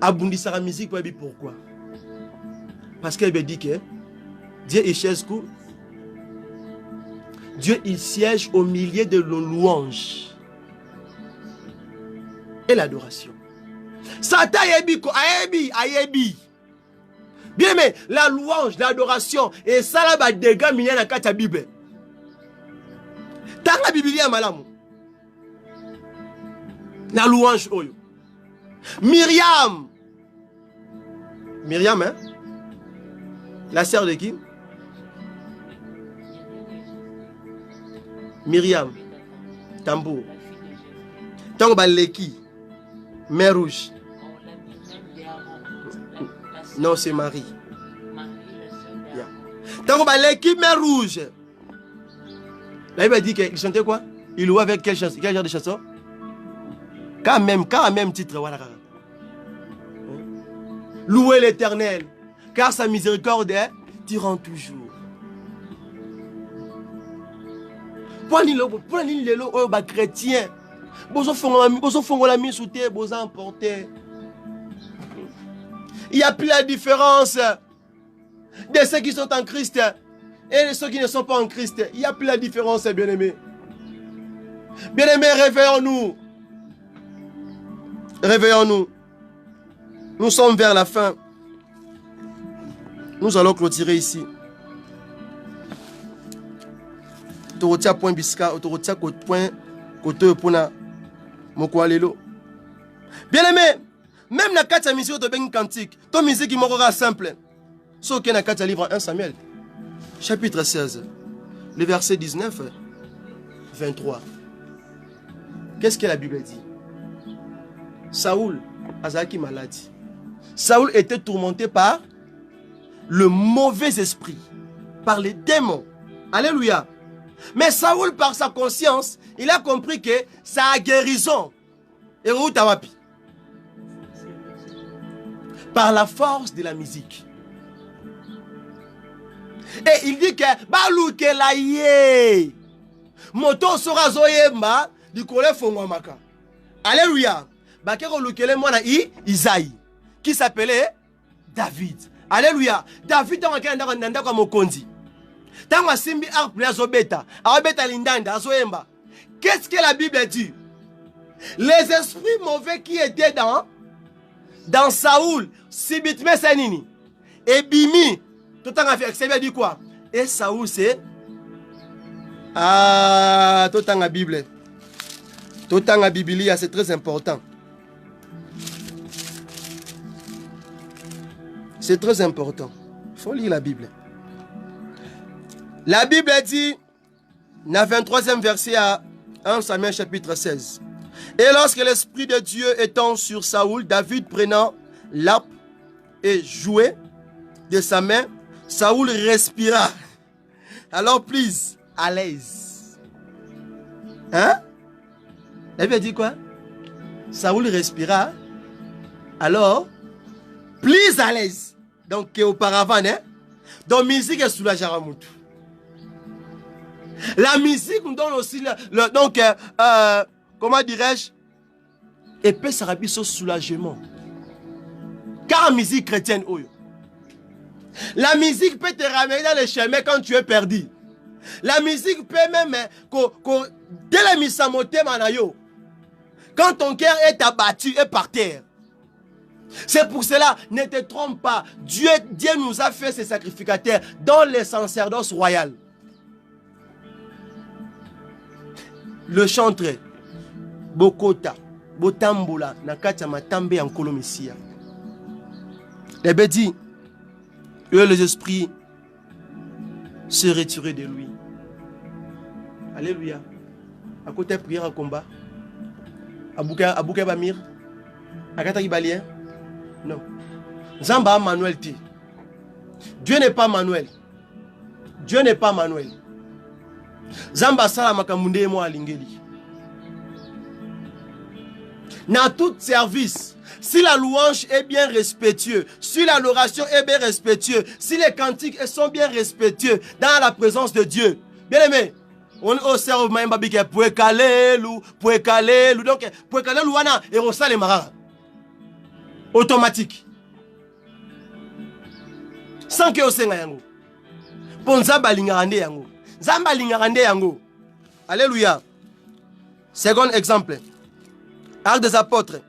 a bondi sa musique pour dire pourquoi. Parce qu'il dit que Dieu est chaise court. Dieu il siège au milieu de nos louanges et l'adoration. Satan ayebi. Bien mais la louange, l'adoration et ça là va dégâts minés dans la Bible. Dans la Bible il y a malamu. La louange oyo. Myriam, hein? La sœur de qui? Myriam, tambour. Tango baleki, mer rouge. Non, c'est Marie. Tango baleki, mer rouge. La Bible dit qu'il chantait quoi? Il louait avec quel genre de chanson? Quand même titre, voilà. Louez l'Éternel, car sa miséricorde est durant toujours. Pour les chrétiens, il n'y a plus la différence de ceux qui sont en Christ et de ceux qui ne sont pas en Christ. Il n'y a plus la différence, bien-aimés. Bien-aimés, réveillons-nous. Réveillons-nous. Nous sommes vers la fin. Nous allons clôturer ici. Torotia point bisca, torotia point koto pona mokwalelo. Bien aimé, même la carte à musique de ben cantique, ton musique qui m'aura simple. Sauf qu'il y a une carte à livre 1 Samuel, chapitre 16, le verset 19, 23. Qu'est-ce que la Bible dit? Saoul, Azaki maladie. Saoul était tourmenté par le mauvais esprit, par les démons. Alléluia. Mais Saoul, par sa conscience, il a compris que ça a guérison. Et où tawapi? Par la force de la musique. Et il dit que balouke la ye. Moto sera zoyemba du kole fongwamaka. Alléluia. Bakero lukele mwana Isaïe qui s'appelait David. Alléluia. David a un mokondi. Tango simbi arple azobeta, azobeta lindanda azoemba. Qu'est-ce que la Bible dit? Les esprits mauvais qui étaient dans Saoul, Sibitme Senini, et Bimi, tout le temps a fait, ça veut dire quoi? Et Saoul c'est tout le temps la Bible. Tout le temps la Bible, c'est très important. C'est très important. Il faut lire la Bible. La Bible dit, dans le 23e verset à 1 Samuel chapitre 16. Et lorsque l'Esprit de Dieu étant sur Saoul, David prenant l'arpe et jouait de sa main, Saoul respira. Alors, please, à l'aise. Hein? La Bible dit quoi? Saoul respira, alors, plus à l'aise. Donc, qu'auparavant, hein? Donc, musique est soulageant à Moutou. La musique nous donne aussi donc, comment dirais-je? Et peut s'arranger ce soulagement. Car la musique chrétienne, la musique peut te ramener dans le chemin quand tu es perdu. La musique peut même, dès la mise à monter, quand ton cœur est abattu et par terre. C'est pour cela, ne te trompe pas. Dieu nous a fait ses sacrificateurs dans les sacerdoces royales. Le chantre, Bokota, Botambola, Nakata Matambe en Kolomisia. Les bédis, eux les esprits se retiraient de lui. Alléluia. À côté prière en combat. Abouka Bamir. Akata Ibalien. Non. Zamba Manuel T. Dieu n'est pas Manuel. Dieu n'est pas Manuel. Zamba Salamakamundé et moi Alingeli. Dans tout service, si la louange est bien respectueuse, si l'adoration est bien respectueuse, si les cantiques sont bien respectueux dans la présence de Dieu, bien aimé, on observe même que pour caler lou, donc pour caler louana et rosa les marara. Automatique. Sans que osenga yango. Ponza balingarande yango. Zamba lingarande yango. Alléluia. Second exemple. Actes des Apôtres,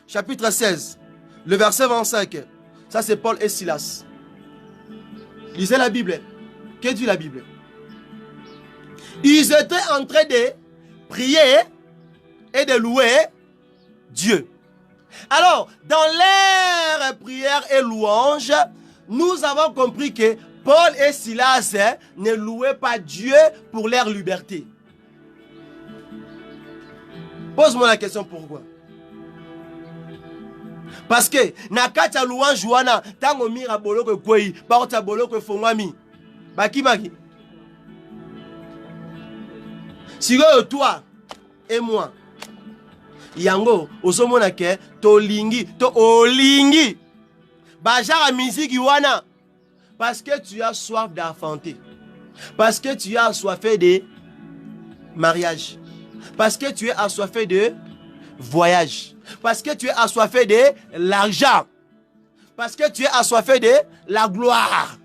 chapitre 16, le verset 25. Ça c'est Paul et Silas. Lisez la Bible. Que dit la Bible? Ils étaient en train de prier et de louer Dieu. Alors, dans leur prière et louange, nous avons compris que Paul et Silas ne louaient pas Dieu pour leur liberté. Pose-moi la question pourquoi. Parce que nakata louange wana tango mira boloko kwei baota boloko fongwami baki. Sigo toi et moi yango osomona ke to olingi bajara musique wana parce que tu as soif d'enfanter, parce que tu as assoiffé de mariage, parce que tu es assoiffé de voyage, parce que tu es assoiffé de l'argent, parce que tu es assoiffé de la gloire.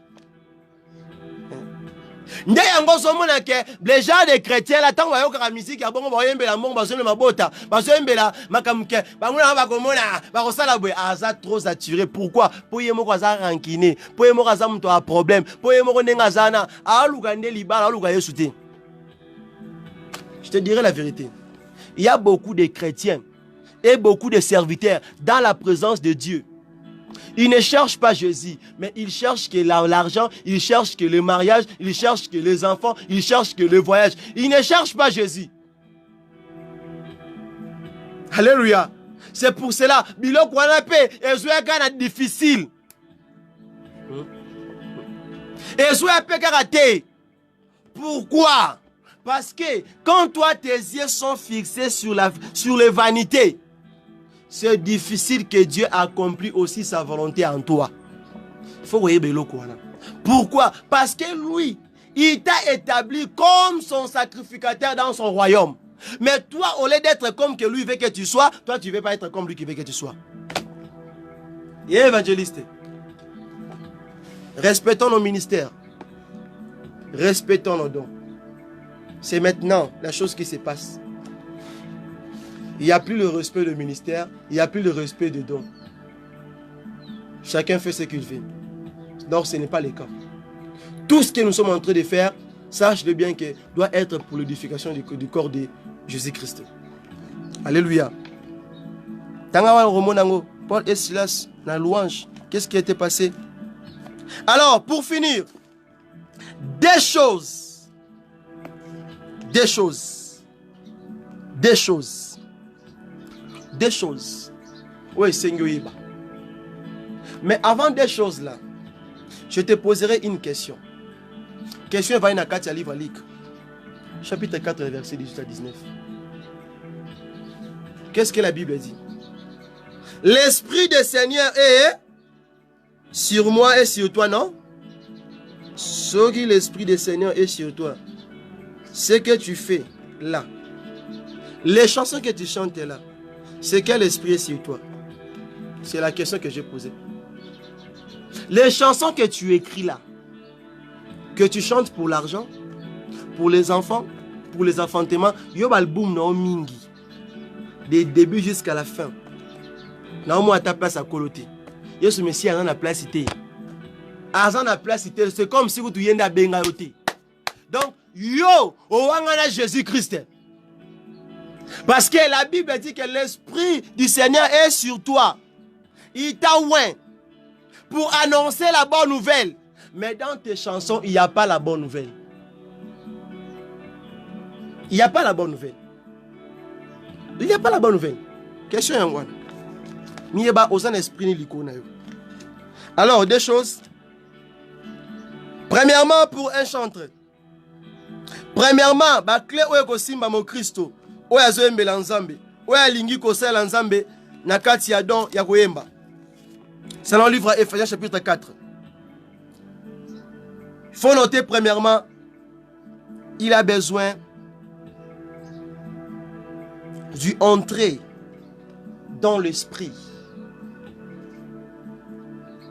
Nde yango somona ke les gens des chrétiens la tango yo ka musique ya bongo boyembela mbongo bazone mabota bazoyembela makamuke banguna bakomona bakosala boye aza trop saturé. Pourquoi? Po yemo ko za rankine, po yemo ko za mto a problème, po yemo ko ndenga zana aluka nde libala aluka yesu te. Je te dirai la vérité. Il y a beaucoup de chrétiens et beaucoup de serviteurs dans la présence de Dieu. Ils ne cherchent pas Jésus, mais ils cherchent que l'argent, ils cherchent que le mariage, ils cherchent que les enfants, ils cherchent que le voyage. Ils ne cherchent pas Jésus. Alléluia. C'est pour cela, bilok wana pe ezouya kana difficile. Ezouya pe karate. Pourquoi? Parce que quand toi tes yeux sont fixés sur les vanités, c'est difficile que Dieu accomplit aussi sa volonté en toi. Il faut voir biloko wana. Pourquoi? Parce que lui, il t'a établi comme son sacrificateur dans son royaume. Mais toi, au lieu d'être comme que lui veut que tu sois, toi, tu ne veux pas être comme lui qui veut que tu sois. Et évangéliste, respectons nos ministères. Respectons nos dons. C'est maintenant la chose qui se passe. Il n'y a plus le respect du ministère, il n'y a plus le respect des dons. Chacun fait ce qu'il veut. Donc ce n'est pas le cas. Tout ce que nous sommes en train de faire, sache-le bien que doit être pour l'édification du corps de Jésus-Christ. Alléluia. Tangawa Romonango, Paul et Silas, dans la louange, qu'est-ce qui a été passé? Alors, pour finir, des choses. Oui, Seigneur. Mais avant des choses là, je te poserai une question. Question va dans 4 livres. chapitre 4, verset 18 à 19. Qu'est-ce que la Bible dit? L'Esprit du Seigneur est sur moi et sur toi, non? Ce qui l'Esprit du Seigneur est sur toi, ce que tu fais là, les chansons que tu chantes là, c'est quel esprit est sur toi? C'est la question que j'ai posée. Les chansons que tu écris là, que tu chantes pour l'argent, pour les enfants, pour les enfantements, yo album no mingi. Des débuts jusqu'à la fin. Là, moi, à ta place à coloter. Yo ce monsieur a la place cité. Argent la place cité, c'est comme si vous tuyez à bengayoté. Donc, yo, au wangana Jésus-Christ. Parce que la Bible dit que l'Esprit du Seigneur est sur toi. Il t'a oint pour annoncer la bonne nouvelle. Mais dans tes chansons, il n'y a pas la bonne nouvelle. Il n'y a pas la bonne nouvelle. Il n'y a pas la bonne nouvelle. Question Yangwan. Mieba osan esprit ni liko na yo. Alors, deux choses. Premièrement, pour un chanteur. Premièrement, ba clé oyo ko simba mo Kristo. Oya zo embela nzambe. Oya lingi ko sala nzambe na kati ya don ya koyemba. C'est dans le livre Ephésiens chapitre 4. Il faut noter premièrement, il a besoin du entrée dans l'esprit.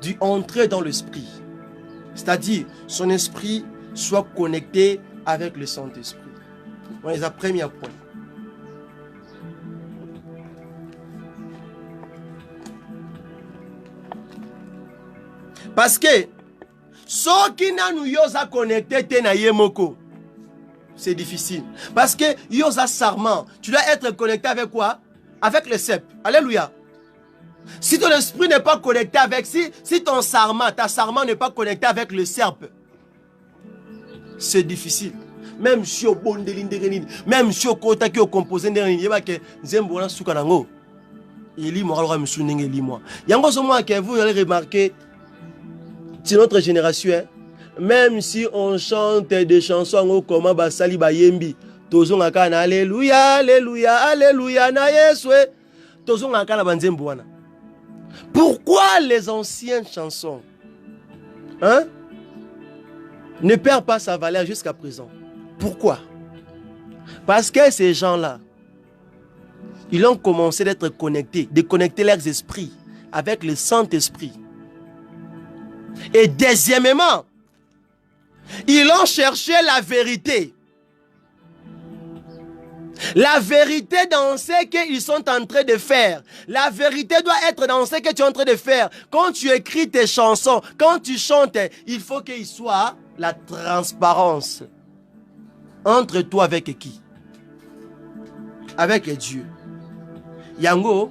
Du entrée dans l'esprit. C'est-à-dire, son esprit soit connecté avec le Saint-Esprit. Voilà le premier point. Parce que ceux qui n'ont pas connecté à Yemoko, c'est difficile. Parce que yosa sarment, tu dois être connecté avec quoi? Avec le cep. Alléluia. Si ton esprit n'est pas connecté avec, si ton sarment, ta sarment n'est pas connecté avec le serpe, c'est difficile. Même si au bon de même si au kota qui au composé de il y a que Zembona Soukanango, il lit moral me souvenir lit moi. Yango somo que vous allez remarquer, c'est notre génération. Même si on chante des chansons comme Basali Bayembi, Tozon Akana, Alléluia, Alléluia, Alléluia, na Yeswe, Tozon Akana Banzemboana. Pourquoi les anciennes chansons ne perdent pas sa valeur jusqu'à présent? Pourquoi? Parce que ces gens-là, ils ont commencé d'être connectés, de connecter leurs esprits avec le Saint-Esprit. Et deuxièmement, ils ont cherché la vérité. La vérité dans ce qu'ils sont en train de faire. La vérité doit être dans ce que tu es en train de faire. Quand tu écris tes chansons, quand tu chantes, il faut qu'il soit la transparence. Entre toi avec qui? Avec Dieu. Yango.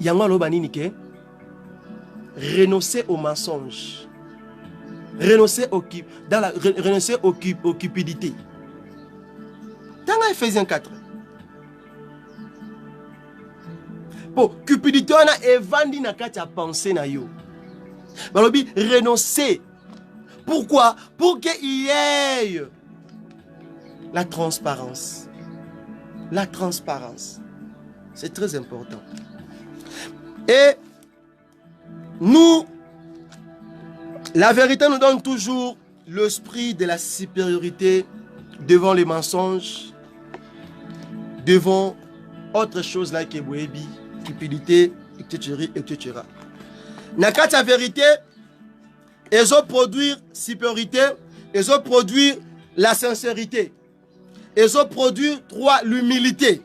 Yango lobaninike. Renoncer au mensonge. Renoncer aux cupidités. Dans Ephésiens 4. Pour cupidité, on a évandi na kati a pensé na yo. Balobi renoncer. Pourquoi? Pour qu'il y ait la transparence. La transparence. C'est très important. Et nous, la vérité nous donne toujours l'esprit de la supériorité devant les mensonges, devant autre chose là que Boébi, cupidité, etc. Nakati la vérité, ils ont produit supériorité, ils ont produit la sincérité, ils ont produit l'humilité.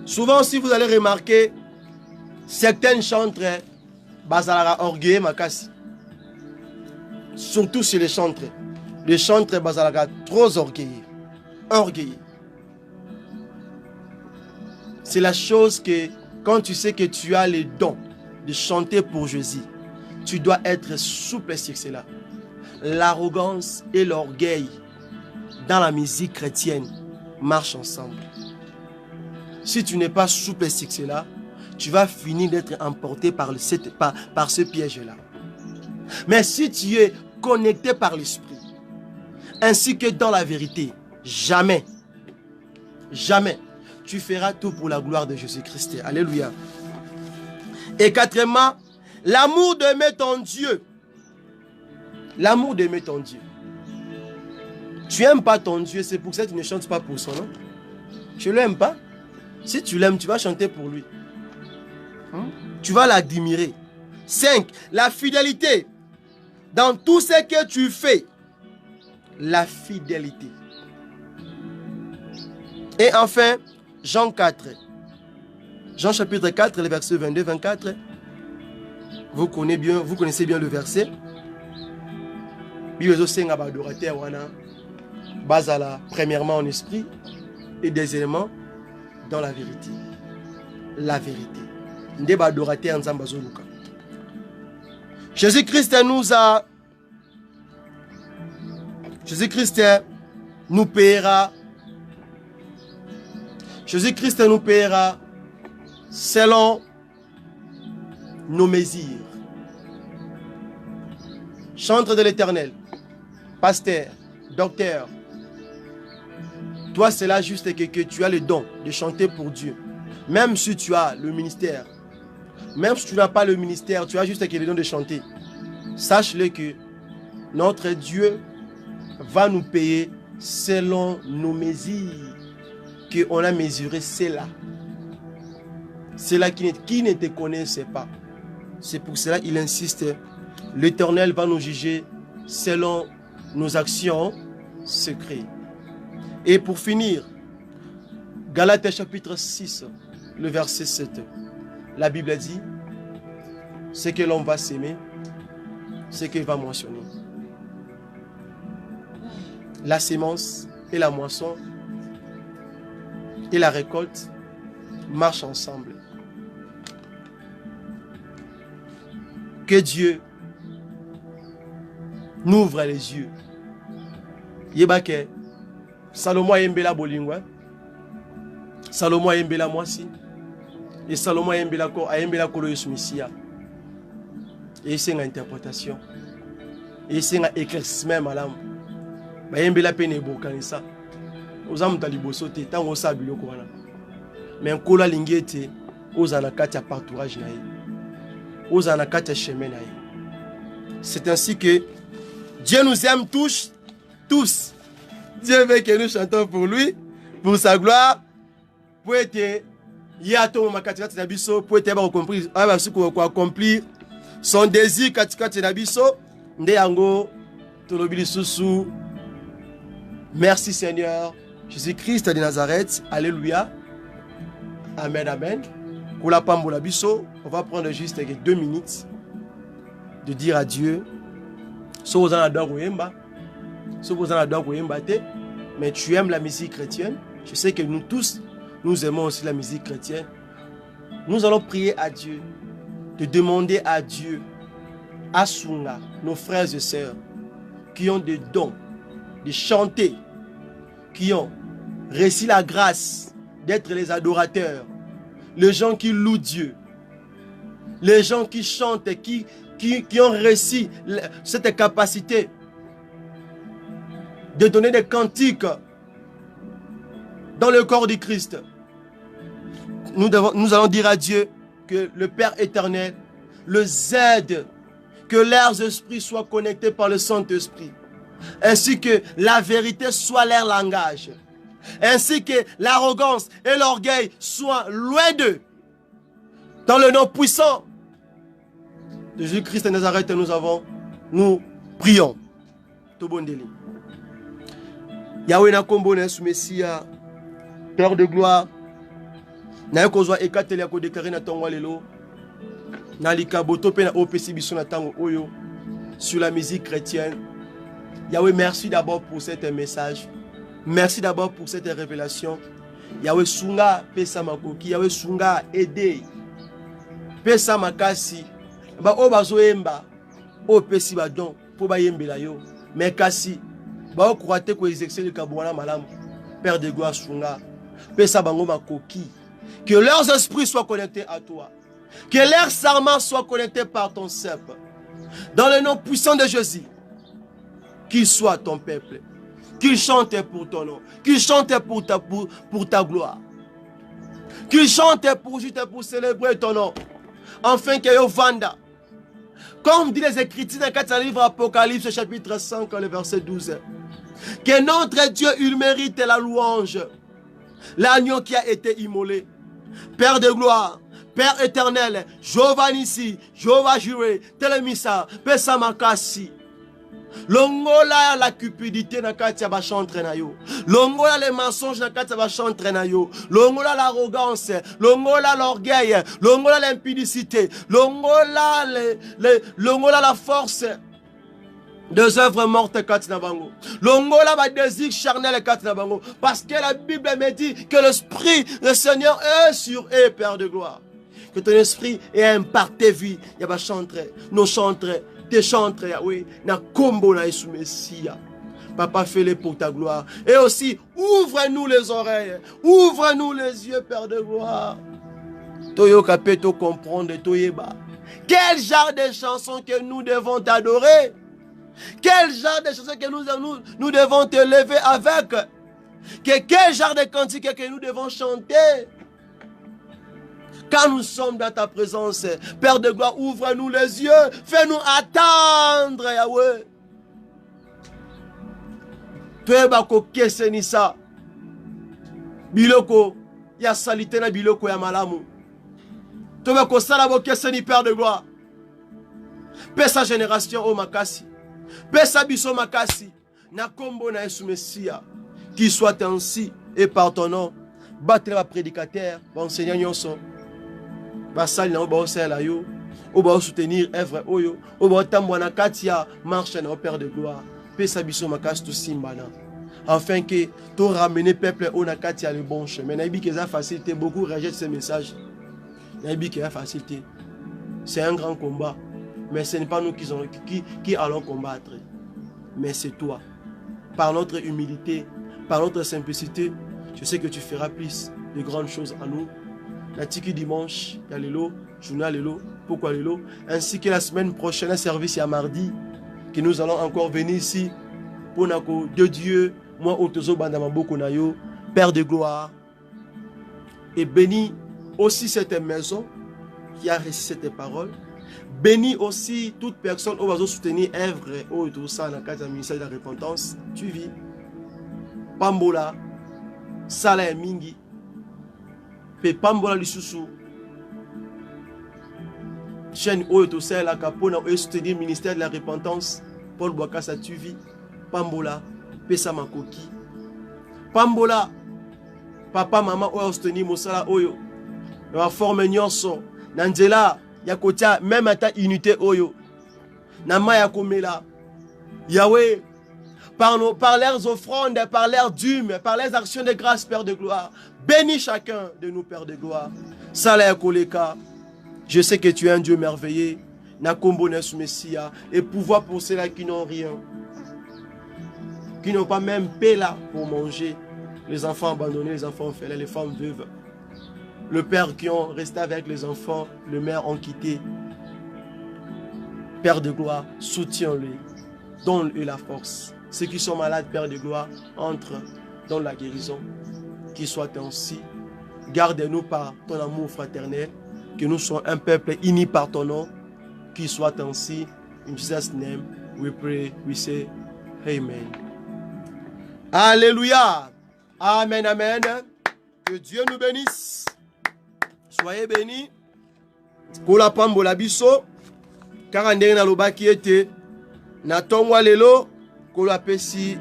Souvent, si vous allez remarquer, certaines chantres, basalara orgueil makasi. Surtout chez les chantres. Les chantres basalara trop orgueilleux. Orgueilleux. C'est la chose que, quand tu sais que tu as le don de chanter pour Jésus, tu dois être souple sur cela. L'arrogance et l'orgueil dans la musique chrétienne marchent ensemble. Si tu n'es pas souple sur cela, tu vas finir d'être emporté par ce piège-là. Mais si tu es connectés par l'esprit, ainsi que dans la vérité. Jamais, jamais, tu feras tout pour la gloire de Jésus-Christ. Alléluia. Et quatrièmement, l'amour d'aimer ton Dieu. L'amour d'aimer ton Dieu. Tu n'aimes pas ton Dieu, c'est pour ça que tu ne chantes pas pour son nom. Tu ne l'aimes pas. Si tu l'aimes, tu vas chanter pour lui. Tu vas l'admirer. 5. La fidélité. Dans tout ce que tu fais, la fidélité. Et enfin, Jean 4. Jean chapitre 4, les versets 22-24. Vous connaissez bien le verset. Bazala, premièrement en esprit et deuxièmement dans la vérité. La vérité. Jésus-Christ nous paiera. Jésus-Christ nous paiera selon nos mesures. Chantre de l'Éternel, pasteur, docteur, toi c'est là juste que tu as le don de chanter pour Dieu. Même si tu as le ministère, même si tu n'as pas le ministère, tu as juste le don de chanter. Sache-le que notre Dieu va nous payer selon nos mesures qu'on a mesuré cela. Cela qui ne te connaissait pas. C'est pour cela qu'il insiste. L'Éternel va nous juger selon nos actions secrètes. Et pour finir, Galates chapitre 6, le verset 7. La Bible dit, ce que l'homme va s'aimer, ce qu'il va moissonner. La sémence et la moisson et la récolte marchent ensemble. Que Dieu nous ouvre les yeux. Yebake, Salomon yembela bolingwa. Salomon yembela mwasi. Et Salomon yembela kolo yusumisia. Et c'est une interprétation. Et c'est un éclaircissement malam. Ba yembela pene bokanisa. Ozamu taliboso te tango sabilo ko wana. Mais kola lingete ozana kati ya partourage na ye. Ozana kati ya chemin na ye. C'est ainsi que Dieu nous aime tous. Dieu veut que nous chantons pour lui, pour sa gloire, pour être accomplir son désir katikati na biso. Ndeyango tolobili susu. Merci Seigneur Jésus-Christ de Nazareth. Alléluia. Amen, amen. Kula pambola biso, on va prendre juste 2 minutes de dire à Dieu. Mais tu aimes la musique chrétienne. Je sais que nous tous, nous aimons aussi la musique chrétienne. Nous allons prier à Dieu, de demander à Dieu, à Sunga, nos frères et sœurs, qui ont des dons, de chanter, qui ont reçu la grâce d'être les adorateurs, les gens qui louent Dieu, les gens qui chantent, qui ont reçu cette capacité de donner des cantiques dans le corps du Christ. Nous allons dire à Dieu que le Père éternel les aide, que leurs esprits soient connectés par le Saint-Esprit, ainsi que la vérité soit leur langage, ainsi que l'arrogance et l'orgueil soient loin d'eux. Dans le nom puissant de Jésus-Christ de Nazareth, nous prions. Tobondeli. Yahweh na kombo na Yesu Messia, Père de gloire, na yokozwa ekateli ko déclarer na tongo lelo, na likaboto pe na opesi biso na tango oyo sur la musique chrétienne. Yahweh, merci d'abord pour cet message. Merci d'abord pour cette révélation. Yahweh sunga pesa makoki, Yahweh sunga aider. Pesa makasi ba obazo emba o pesi ba don po ba yembela yo. Mais kasi ba croate ko exercer le kabwana malam. Père de gloire sunga pesa bango makoki. Que leurs esprits soient connectés à toi. Que leurs serments soient connectés par ton cep. Dans le nom puissant de Jésus. qu'il soit ton peuple, qu'il chante pour ton nom, qu'il chante pour ta gloire, qu'il chante pour célébrer ton nom, enfin que yo vanda. Comme dit les Écritures dans le livre Apocalypse chapitre 5, le verset 12, que notre Dieu, il mérite la louange, l'agneau qui a été immolé, Père de gloire, Père éternel, Jéhovah Nissi, Jéhovah Jireh, Telemisa, Pesamakasi. Longola la cupidité na kati ya bachantre na yo. Longola les mensonges na kati ya bachantre na yo. Longola l'arrogance, longola l'orgueil, longola l'impudicité, longola la force des œuvres mortes kati na bango. Longola ba désir charnel kati na bango, parce que la Bible me dit que l'esprit le Seigneur est sur eux, Père de gloire. Que ton esprit ait imparté vie, ya bachantre, nos chantres. Tes chantres, Yahweh, na kombo na Yesu Messia. Papa, fais-le pour ta gloire. Et aussi, ouvre-nous les oreilles, ouvre-nous les yeux, Père de gloire. Toyo kapeto comprendre, toyeba. Quel genre de chansons que nous devons t'adorer? Quel genre de chansons que nous devons te lever avec? Quel genre de cantiques que nous devons chanter? Quand nous sommes dans ta présence, Père de gloire, ouvre-nous les yeux, fais-nous attendre, Yahweh. Toi, bako kesenisa. Biloko, ya salite na biloko ya malamu. Toi, bako salabo keseni, Père de gloire. Paix sa génération, oh makasi. Paix sa biso makasi. Na kombo na Yesu Messia. Qui soit ainsi et par ton nom. Battre la prédicateur, enseignant nyonso. Basali na oba osela yo, oba soutenir œuvre oyo, oba tambwana katia marche na Père de gloire. Pesa biso makas tout simbana. Afin que tu ramener peuple au na katia le bon chemin. Naibi que ça facilité, beaucoup rejettent ces messages. Naibi que ça facilité. C'est un grand combat, mais ce n'est pas nous qui allons combattre. Mais c'est toi. Par notre humilité, par notre simplicité, je sais que tu feras plus de grandes choses à nous. La tiki dimanche, il y a l'élo, journal l'élo, pourquoi l'élo, ainsi que la semaine prochaine, un service à mardi, que nous allons encore venir ici, pour nako de Dieu, moi, Otozo Bandamaboko Nayo, Père de gloire, et bénis aussi cette maison qui a reçu cette parole, bénis aussi toute personne qui va soutenir œuvre, au ça dans le cadre du ministère de la repentance, tu vis, Pambola, Saleh Mingi, Pe Pambola Lisusu, chaîne Oyo la Capona, et soutenir le ministère de la repentance, Paul Bouakassa Tuvi, Pambola, Pesa Makoki, Pambola, papa, maman, Oyo soutenir Mosala Oyo, la forme Nyonso, Nandela, Yakotia, même à ta unité Oyo, Nama Yakomela, Yahweh, par leurs offrandes, par leurs dîmes, par les actions de grâce, Père de gloire. Bénis chacun de nous, Père de gloire. Saleh Koleka, je sais que tu es un Dieu merveilleux. Nakombo Nesu Messia, et pouvoir pour ceux-là qui n'ont rien, qui n'ont pas même paix là pour manger. Les enfants abandonnés, les enfants orphelins, les femmes veuves. Le père qui ont resté avec les enfants, le mère ont quitté. Père de gloire, soutiens-les, donne-eux la force. Ceux qui sont malades, Père de gloire, entrent dans la guérison. Qu'il soit ainsi. Garde-nous par ton amour fraternel. Que nous soyons un peuple uni par ton nom. Qu'il soit ainsi. In Jesus' name, we pray, we say, Amen. Alléluia. Amen, amen. Que Dieu nous bénisse. Soyez bénis. Kola pambola biso. Car ndenge na loba ki ete. Na tongwa lelo. Kola pesi.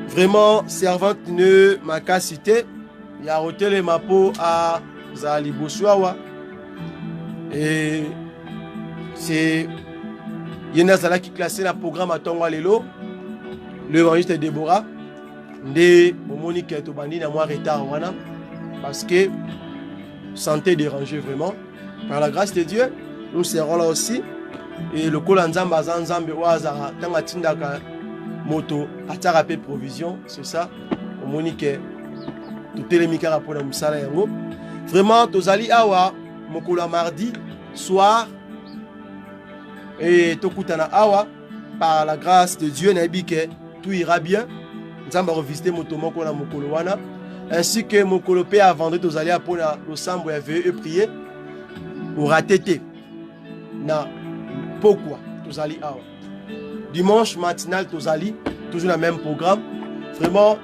Vraiment, servante ne m'a qu'à citer. Il a retelé ma peau à Zali Boswawa. Et c'est Yenazala qui classait le programme à Tongwa Lelo. L'évangile de Déborah. Nde Monique Tobandi n'a moins retard parce que santé dérangée vraiment. Par la grâce de Dieu, nous serons là aussi. Et le Kolanzamba Zanzambe Oazara Tangatindaka moto atarape provision, c'est ça. Monique tout les mikara pour la musala yango. Vraiment, tozali awa mokolo mardi soir et tokutana awa par la grâce de Dieu, tout ira bien. Nous allons revisiter Motomoko na Mokolowana. Ainsi que Mokolope a vendredi, nous allons pour le sambo et prier. Pour rater. Na pourquoi nous allons dimanche matinal, nous allons toujours le même programme. Vraiment,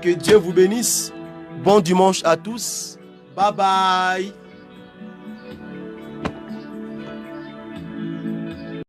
que Dieu vous bénisse. Bon dimanche à tous. Bye bye.